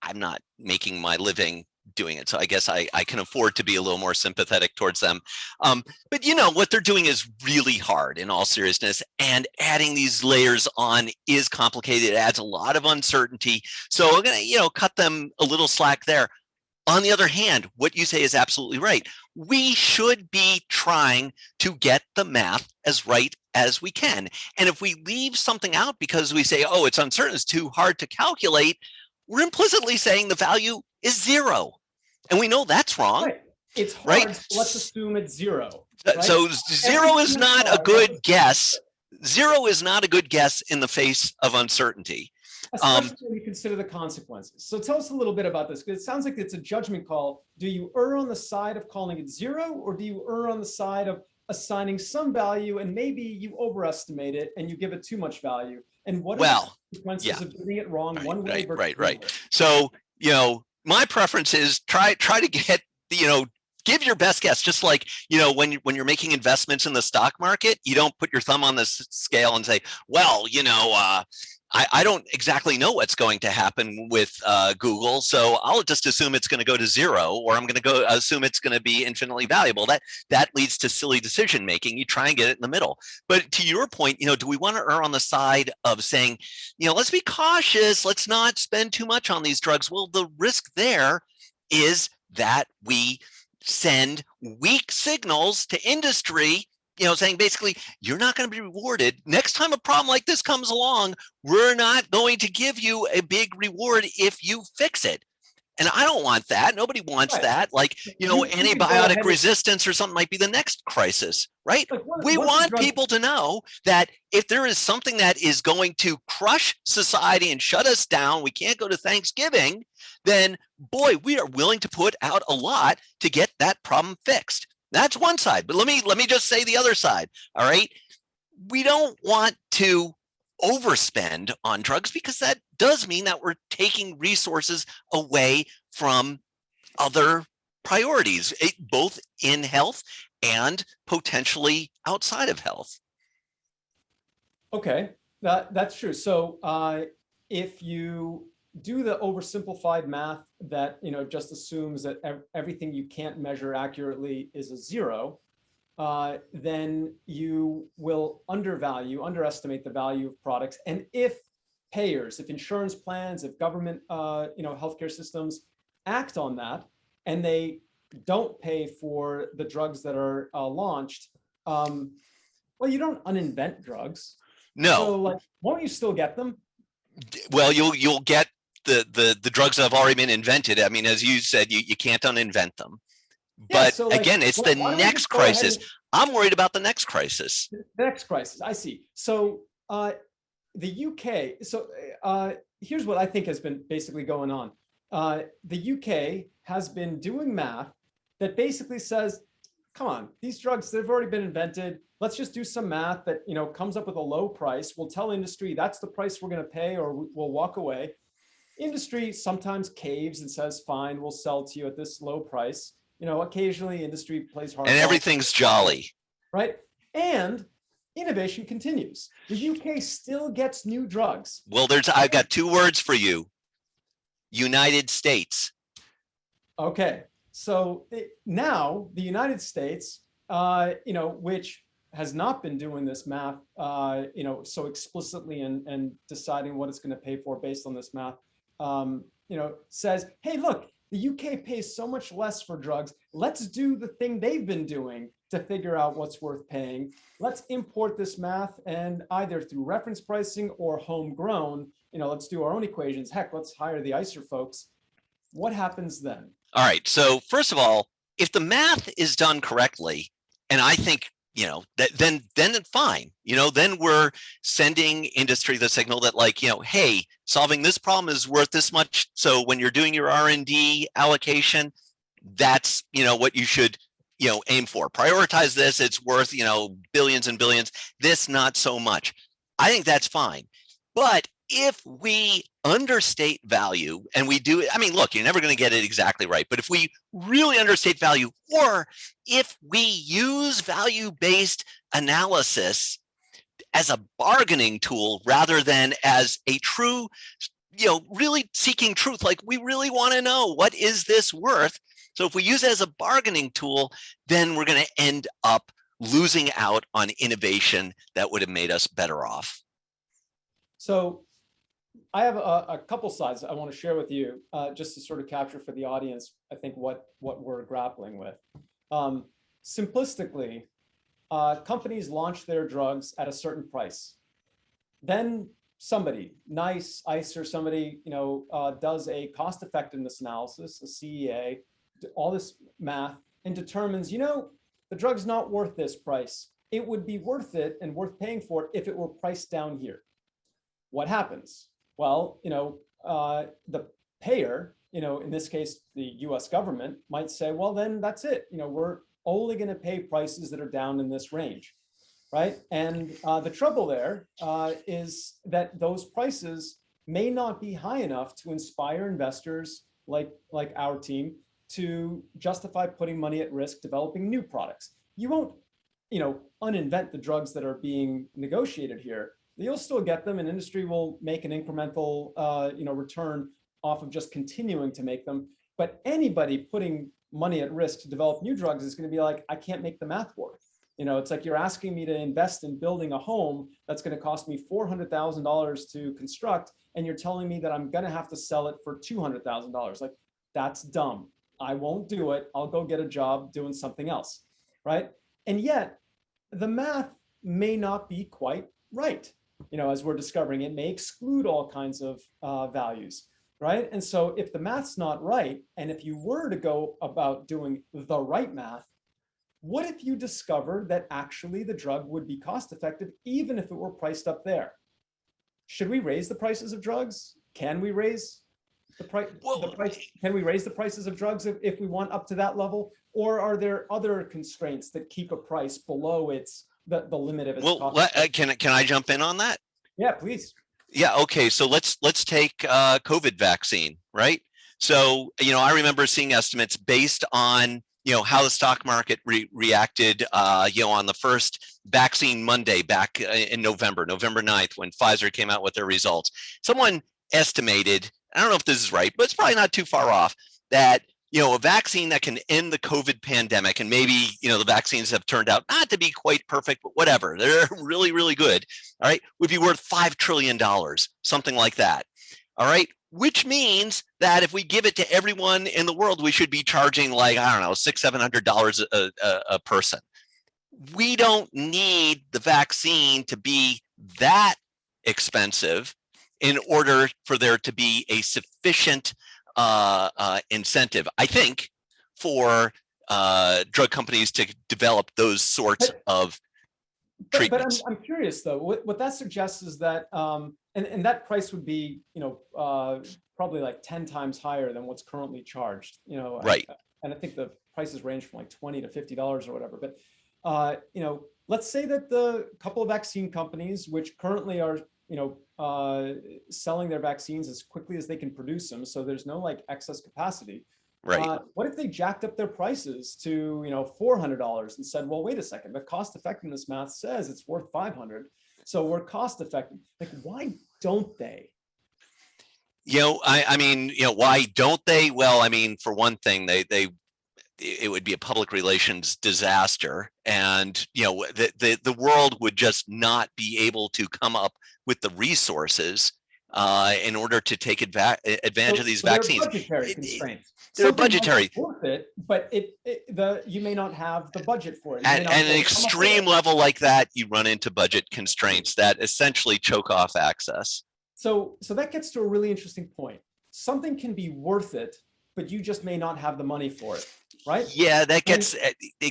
I'm not making my living doing it. So I guess I can afford to be a little more sympathetic towards them. But what they're doing is really hard, in all seriousness, and adding these layers on is complicated. It adds a lot of uncertainty. So I'm going to, cut them a little slack there. On the other hand, what you say is absolutely right. We should be trying to get the math as right as we can. And if we leave something out because we say, oh, it's uncertain, it's too hard to calculate, we're implicitly saying the value is zero. And we know that's wrong. Right. It's hard, right? So let's assume it's zero. Right? So zero is not a good guess. Zero is not a good guess in the face of uncertainty. Especially when you consider the consequences. So tell us a little bit about this, because it sounds like it's a judgment call. Do you err on the side of calling it zero, or do you err on the side of assigning some value and maybe you overestimate it and you give it too much value? And what are Well, the consequences yeah. of getting it wrong one way versus Right. another? So, my preference is try to get, give your best guess. Just like, when you're making investments in the stock market, you don't put your thumb on the scale and say, well, I don't exactly know what's going to happen with Google, so I'll just assume it's going to go to zero, or I'm going to assume it's going to be infinitely valuable. That leads to silly decision making. You try and get it in the middle. But to your point, do we want to err on the side of saying, let's be cautious, let's not spend too much on these drugs? Well, the risk there is that we send weak signals to industry, saying basically, you're not going to be rewarded. Next time a problem like this comes along, we're not going to give you a big reward if you fix it. And I don't want that. Nobody wants that. Like, antibiotic resistance or something might be the next crisis, right? We want people to know that if there is something that is going to crush society and shut us down, we can't go to Thanksgiving, then boy, we are willing to put out a lot to get that problem fixed. That's one side, but let me just say the other side. All right, we don't want to overspend on drugs because that does mean that we're taking resources away from other priorities, both in health and potentially outside of health. Okay, that's true. So if you do the oversimplified math that just assumes that everything you can't measure accurately is a zero, then you will underestimate the value of products. And if payers, if insurance plans, if government, healthcare systems act on that, and they don't pay for the drugs that are launched, well, you don't uninvent drugs. No. So, won't you still get them? Well, you'll get the drugs that have already been invented. I mean, as you said, you can't uninvent them. But again, it's the next crisis. I'm worried about the next crisis. The next crisis, I see. So the UK, here's what I think has been basically going on. The UK has been doing math that basically says, come on, these drugs, they've already been invented. Let's just do some math that comes up with a low price. We'll tell industry that's the price we're going to pay, or we'll walk away. Industry sometimes caves and says, fine, we'll sell to you at this low price. Occasionally industry plays hard. And everything's jolly. Right? And innovation continues. The UK still gets new drugs. Well, I've got two words for you. United States. Okay. So now the United States, which has not been doing this math, so explicitly and deciding what it's going to pay for based on this math, says, hey, look, the UK pays so much less for drugs. Let's do the thing they've been doing to figure out what's worth paying. Let's import this math, and either through reference pricing or homegrown, let's do our own equations. Heck, let's hire the ICER folks. What happens then? All right. So first of all, if the math is done correctly, and I think then it's fine. Then we're sending industry the signal that hey, solving this problem is worth this much. So when you're doing your R&D allocation, that's what you should aim for. Prioritize this. It's worth billions and billions. This not so much. I think that's fine. But if we understate value, and we do, I mean, look, you're never going to get it exactly right, but if we really understate value, or if we use value-based analysis as a bargaining tool rather than as a true, really seeking truth, like we really want to know, what is this worth? So if we use it as a bargaining tool, then we're going to end up losing out on innovation that would have made us better off. So I have a couple slides I want to share with you, just to sort of capture for the audience, I think, what we're grappling with. Simplistically, companies launch their drugs at a certain price. Then somebody, NICE, ICER, somebody, does a cost effectiveness analysis, a CEA, all this math, and determines, the drug's not worth this price. It would be worth it and worth paying for it if it were priced down here. What happens? Well, the payer, in this case, the US government might say, well, then that's it. We're only going to pay prices that are down in this range. right? And the trouble there is that those prices may not be high enough to inspire investors like our team to justify putting money at risk developing new products. You won't, uninvent the drugs that are being negotiated here. You'll still get them, and industry will make an incremental, return off of just continuing to make them. But anybody putting money at risk to develop new drugs is going to be like, I can't make the math work. It's like you're asking me to invest in building a home that's going to cost me $400,000 to construct, and you're telling me that I'm going to have to sell it for $200,000. Like, that's dumb. I won't do it. I'll go get a job doing something else, right? And yet, the math may not be quite right. As we're discovering, it may exclude all kinds of values, right? And so if the math's not right, and if you were to go about doing the right math, what if you discovered that actually the drug would be cost effective, even if it were priced up there? Should we raise the prices of drugs? Can we raise the price? Can we raise the prices of drugs if we want up to that level? Or are there other constraints that keep a price below the limit of its cost? Can I jump in on that? Yeah, please. Yeah. Okay. So let's take COVID vaccine, right? So, I remember seeing estimates based on, how the stock market reacted, on the first vaccine Monday back in November 9th, when Pfizer came out with their results. Someone estimated, I don't know if this is right, but it's probably not too far off, that, a vaccine that can end the COVID pandemic, and maybe, the vaccines have turned out not to be quite perfect, but whatever, they're really, really good, all right, would be worth $5 trillion, something like that, all right? Which means that if we give it to everyone in the world, we should be charging like, I don't know, $600-700 a person. We don't need the vaccine to be that expensive in order for there to be a sufficient incentive, I think, for drug companies to develop those sorts of treatments. But I'm curious though. What that suggests is that, and that price would be, probably like 10 times higher than what's currently charged. Right. And I think the prices range from like $20 to $50 or whatever. But let's say that the couple of vaccine companies, which currently are, selling their vaccines as quickly as they can produce them, so there's no like excess capacity. Right. What if they jacked up their prices to $400 and said, well, wait a second, the cost effectiveness math says it's worth $500, so we're cost effective. Like, why don't they? I mean, why don't they? Well, I mean, for one thing, it would be a public relations disaster, and the world would just not be able to come up with the resources in order to take advantage of these vaccines. Budgetary constraints. They're budgetary. Worth it, but you may not have the budget for it. At an extreme level like that, you run into budget constraints that essentially choke off access. So that gets to a really interesting point. Something can be worth it, but you just may not have the money for it, right? Yeah, it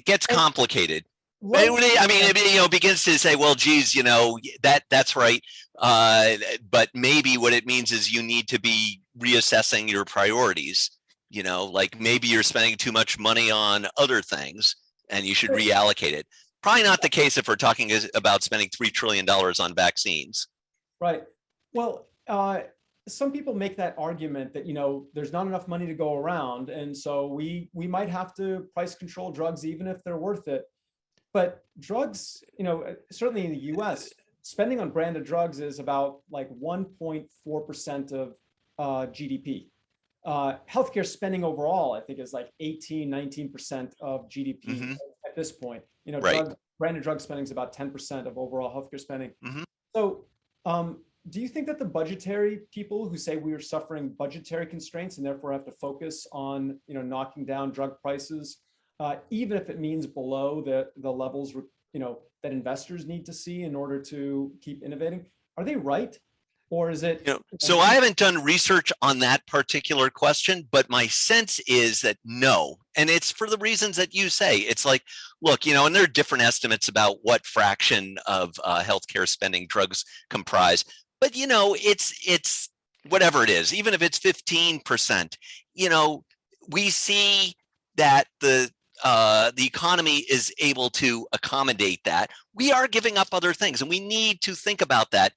gets complicated. Right. I mean, it begins to say, well, geez, that's right. But maybe what it means is you need to be reassessing your priorities. Like maybe you're spending too much money on other things and you should reallocate it. Probably not the case if we're talking about spending $3 trillion on vaccines. Right. Well, some people make that argument that, there's not enough money to go around. And so we might have to price control drugs, even if they're worth it. But drugs, certainly in the US, spending on branded drugs is about like 1.4% of GDP. Healthcare spending overall, I think, is like 18-19% of GDP at this point. Right. Branded drug spending is about 10% of overall healthcare spending. Mm-hmm. So do you think that the budgetary people who say we are suffering budgetary constraints and therefore have to focus on knocking down drug prices, even if it means below the levels that investors need to see in order to keep innovating, are they right? Or is it? So I haven't done research on that particular question, but my sense is that no. And it's for the reasons that you say. It's like, look, and there are different estimates about what fraction of healthcare spending drugs comprise. But, it's whatever it is, even if it's 15%, we see that the the economy is able to accommodate that, we are giving up other things, and we need to think about that.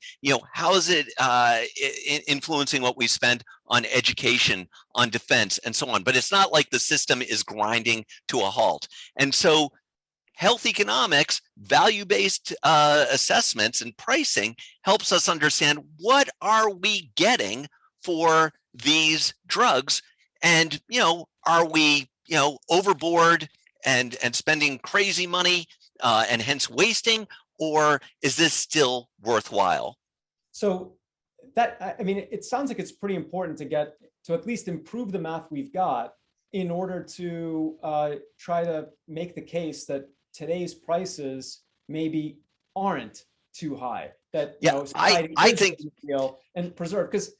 How is it influencing what we spend on education, on defense, and so on? But it's not like the system is grinding to a halt. And so health economics, value-based assessments and pricing helps us understand what are we getting for these drugs, and are we overboard and spending crazy money and hence wasting, or is this still worthwhile? So that, I mean, it sounds like it's pretty important to get to at least improve the math we've got in order to try to make the case that today's prices maybe aren't too high, that I think and preserve, because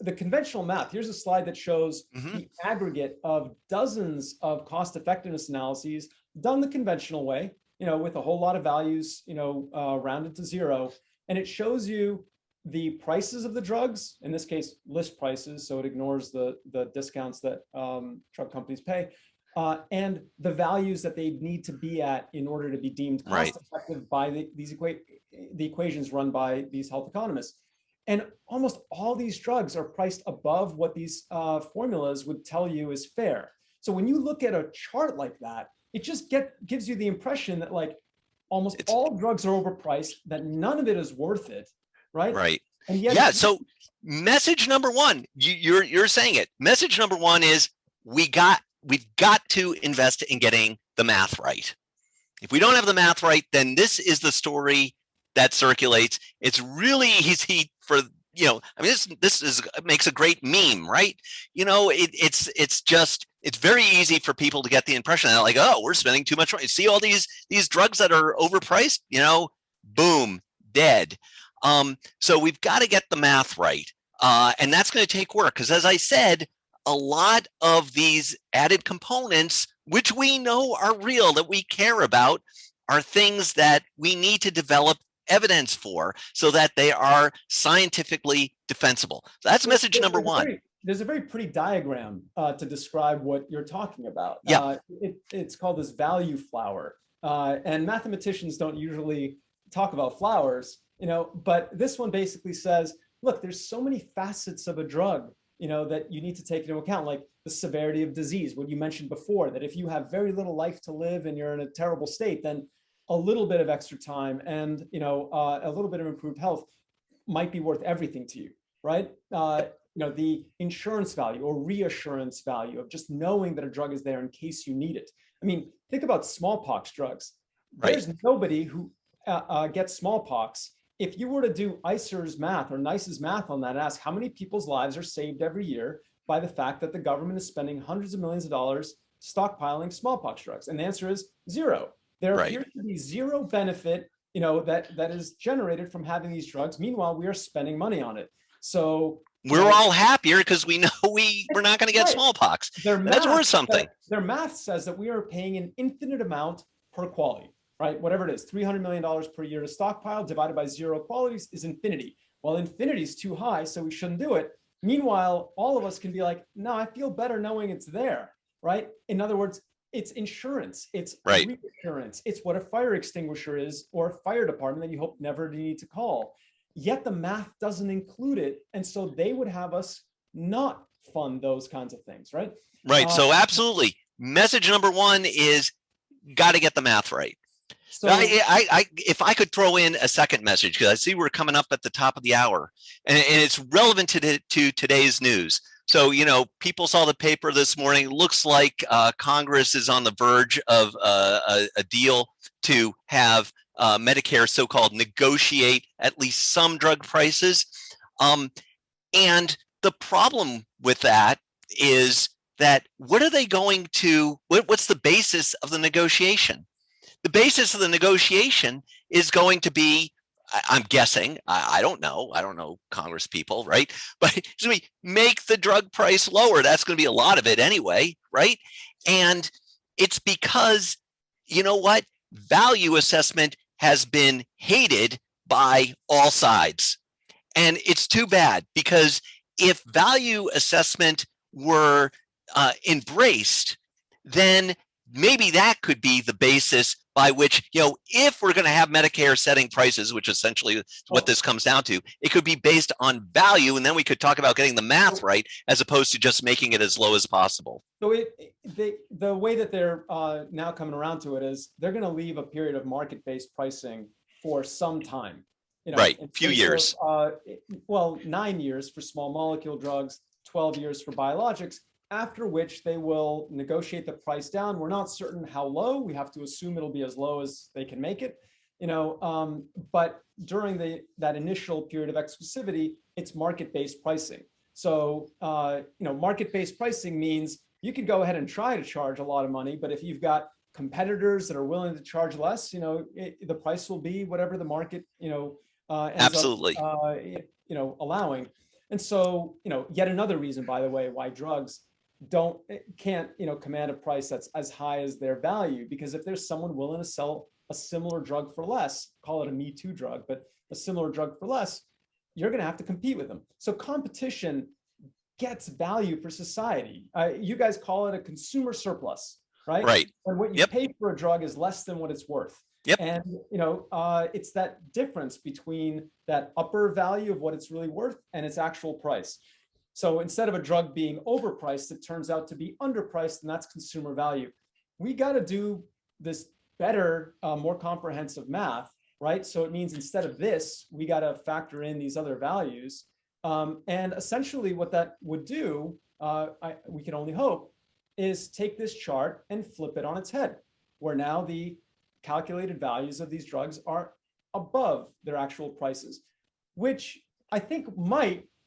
the conventional math, here's a slide that shows the aggregate of dozens of cost effectiveness analyses done the conventional way, with a whole lot of values, rounded to zero. And it shows you the prices of the drugs, in this case, list prices. So it ignores the discounts that drug companies pay, and the values that they need to be at in order to be deemed cost effective by the equations run by these health economists. And almost all these drugs are priced above what these formulas would tell you is fair. So when you look at a chart like that, it just gives you the impression that almost all drugs are overpriced, that none of it is worth it, right? Right. And yet, so message number one, you're saying it. Message number one is we've got to invest in getting the math right. If we don't have the math right, then this is the story that circulates. It's really easy for, this makes a great meme, right? It's very easy for people to get the impression that oh, we're spending too much money. See all these drugs that are overpriced, boom, dead. So we've got to get the math right. And that's going to take work, because as I said, a lot of these added components, which we know are real, that we care about, are things that we need to develop evidence for so that they are scientifically defensible. So that's message number one. There's a very pretty diagram to describe what you're talking about. Yeah. It's called this value flower. And mathematicians don't usually talk about flowers, but this one basically says, look, there's so many facets of a drug, that you need to take into account, like the severity of disease, what you mentioned before, that if you have very little life to live and you're in a terrible state, then a little bit of extra time and a little bit of improved health might be worth everything to you, right? The insurance value or reassurance value of just knowing that a drug is there in case you need it. I mean, think about smallpox drugs. Right. There's nobody who gets smallpox. If you were to do ICER's math or NICE's math on that and ask how many people's lives are saved every year by the fact that the government is spending hundreds of millions of dollars stockpiling smallpox drugs, and the answer is zero. There appears to be zero benefit, that is generated from having these drugs. Meanwhile, we are spending money on it. So we're all happier because we know we're not going to get smallpox. That's worth something. Their math says that we are paying an infinite amount per quality, right? Whatever it is, $300 million per year to stockpile divided by zero qualities is infinity. Well, infinity is too high, so we shouldn't do it. Meanwhile, all of us can be like, no, I feel better knowing it's there, right? In other words, it's insurance, it's reassurance, it's what a fire extinguisher is or a fire department that you hope never to need to call. Yet the math doesn't include it. And so they would have us not fund those kinds of things, right? Right. So absolutely. Message number one is got to get the math right. So if I could throw in a second message, because I see we're coming up at the top of the hour, and it's relevant to today's news. So, people saw the paper this morning. Looks like Congress is on the verge of a deal to have Medicare so-called negotiate at least some drug prices. And the problem with that is that what are they going to, what's the basis of the negotiation? The basis of the negotiation is going to be, I'm guessing, I don't know Congress people, right? But it's going to be make the drug price lower. That's going to be a lot of it anyway, right? And it's because, you know what? Value assessment has been hated by all sides. And it's too bad, because if value assessment were embraced, then maybe that could be the basis by which, if we're going to have Medicare setting prices, which essentially is what this comes down to, it could be based on value. And then we could talk about getting the math right, as opposed to just making it as low as possible. So the way that they're now coming around to it is they're going to leave a period of market-based pricing for some time. Right, a few years. 9 years for small molecule drugs, 12 years for biologics, after which they will negotiate the price down. We're not certain how low. We have to assume it'll be as low as they can make it. But during that initial period of exclusivity, it's market-based pricing. So, market-based pricing means you could go ahead and try to charge a lot of money, but if you've got competitors that are willing to charge less, the price will be whatever the market, ends Absolutely. up, allowing. And so, yet another reason, by the way, why drugs can't command a price that's as high as their value, because if there's someone willing to sell a similar drug for less, call it a Me Too drug, but a similar drug for less, you're going to have to compete with them. So competition gets value for society. You guys call it a consumer surplus, right? Right. And what you pay for a drug is less than what it's worth. Yep. And it's that difference between that upper value of what it's really worth and its actual price. So instead of a drug being overpriced, it turns out to be underpriced, and that's consumer value. We got to do this better, more comprehensive math, right? So it means instead of this, we got to factor in these other values. And essentially what that would do, we can only hope, is take this chart and flip it on its head, where now the calculated values of these drugs are above their actual prices, which I think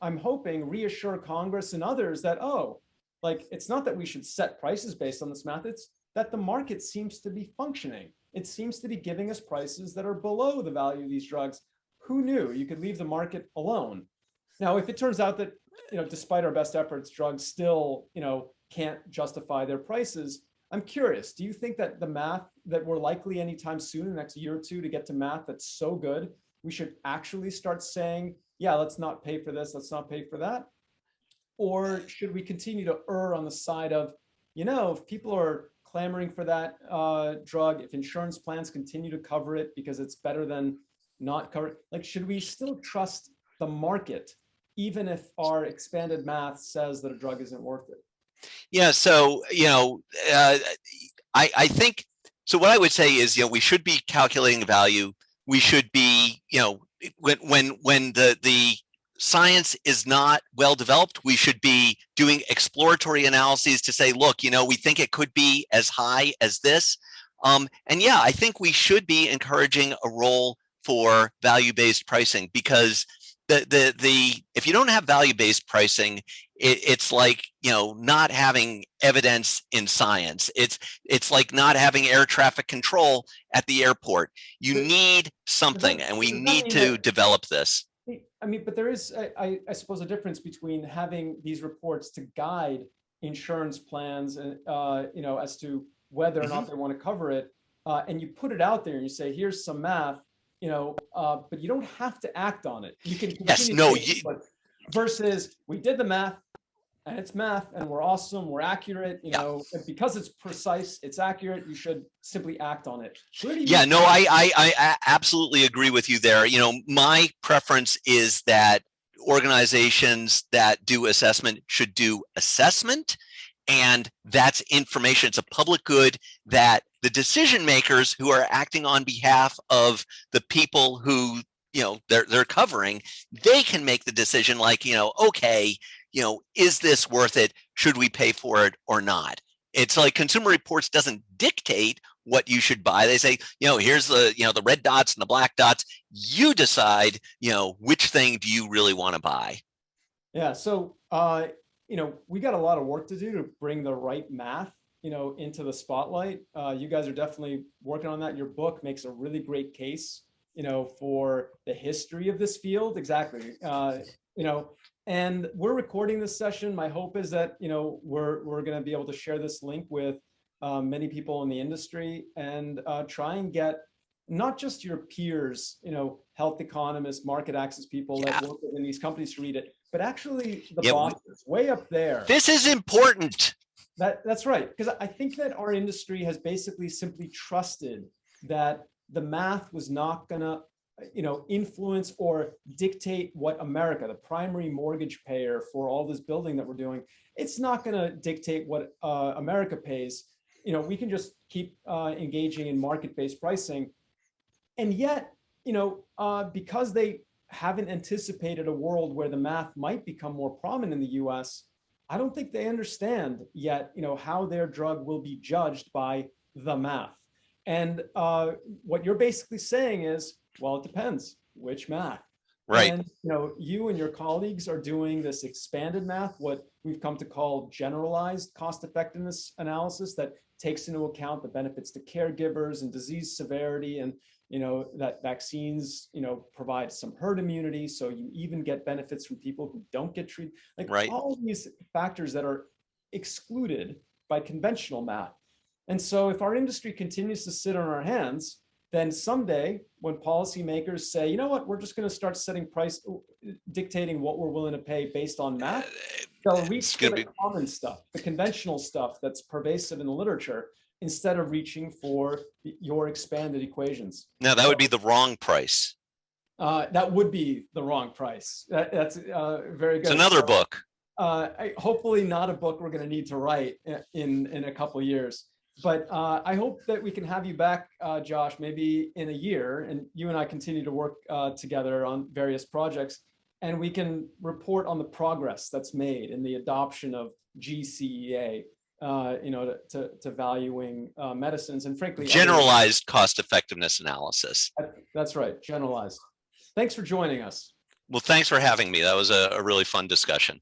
I'm hoping, reassure Congress and others that, it's not that we should set prices based on this math, it's that the market seems to be functioning. It seems to be giving us prices that are below the value of these drugs. Who knew? You could leave the market alone. Now, if it turns out that, despite our best efforts, drugs still, can't justify their prices, I'm curious, do you think that the math that we're likely anytime soon, the next year or two, to get to math that's so good, we should actually start saying, yeah, let's not pay for this, let's not pay for that? Or should we continue to err on the side of, if people are clamoring for that drug, if insurance plans continue to cover it because it's better than not covered, should we still trust the market, even if our expanded math says that a drug isn't worth it? Yeah, so, I think, so what I would say is, we should be calculating value. We should be, when the science is not well developed, we should be doing exploratory analyses to say, look, we think it could be as high as this. And yeah, I think we should be encouraging a role for value-based pricing, because if you don't have value-based pricing, it's like, not having evidence in science. It's like not having air traffic control at the airport. You need something, and we need to develop this. But there is, I suppose, a difference between having these reports to guide insurance plans, and as to whether or not they want to cover it, and you put it out there and you say, here's some math, but you don't have to act on it. You can versus we did the math, and it's math, and we're awesome, we're accurate, and because it's precise, it's accurate, you should simply act on it. I absolutely agree with you there. My preference is that organizations that do assessment should do assessment, and that's information. It's a public good that the decision makers who are acting on behalf of the people who they're covering, they can make the decision okay, is this worth it? Should we pay for it or not? It's like Consumer Reports doesn't dictate what you should buy. They say, here's the red dots and the black dots. You decide, which thing do you really want to buy? Yeah. So, we got a lot of work to do to bring the right math, into the spotlight. You guys are definitely working on that. Your book makes a really great case, for the history of this field. Exactly. And we're recording this session. My hope is that, we're going to be able to share this link with many people in the industry, and try and get not just your peers, health economists, market access people that work within these companies to read it, but actually the bosses way up there. This is important. That's right. Because I think that our industry has basically simply trusted that the math was not going to, influence or dictate what America, the primary mortgage payer for all this building that we're doing, it's not going to dictate what America pays. We can just keep engaging in market-based pricing. And yet, because they haven't anticipated a world where the math might become more prominent in the US, I don't think they understand yet, how their drug will be judged by the math. And what you're basically saying is, well, it depends which math. Right. And you and your colleagues are doing this expanded math, what we've come to call generalized cost effectiveness analysis, that takes into account the benefits to caregivers and disease severity, and that vaccines provide some herd immunity, so you even get benefits from people who don't get treated, like right. all these factors that are excluded by conventional math. And so if our industry continues to sit on our hands, then someday when policymakers say, you know what, we're just going to start setting price, dictating what we're willing to pay based on math, they'll reach for the common stuff, the conventional stuff that's pervasive in the literature, instead of reaching for your expanded equations. Now, that would be the wrong price. That would be the wrong price. That's very good. It's another book. Hopefully not a book we're going to need to write in a couple of years. But I hope that we can have you back, Josh, maybe in a year, and you and I continue to work together on various projects, and we can report on the progress that's made in the adoption of GCEA, to valuing medicines, and frankly, generalized cost effectiveness analysis. That's right, generalized. Thanks for joining us. Well, thanks for having me. That was a really fun discussion.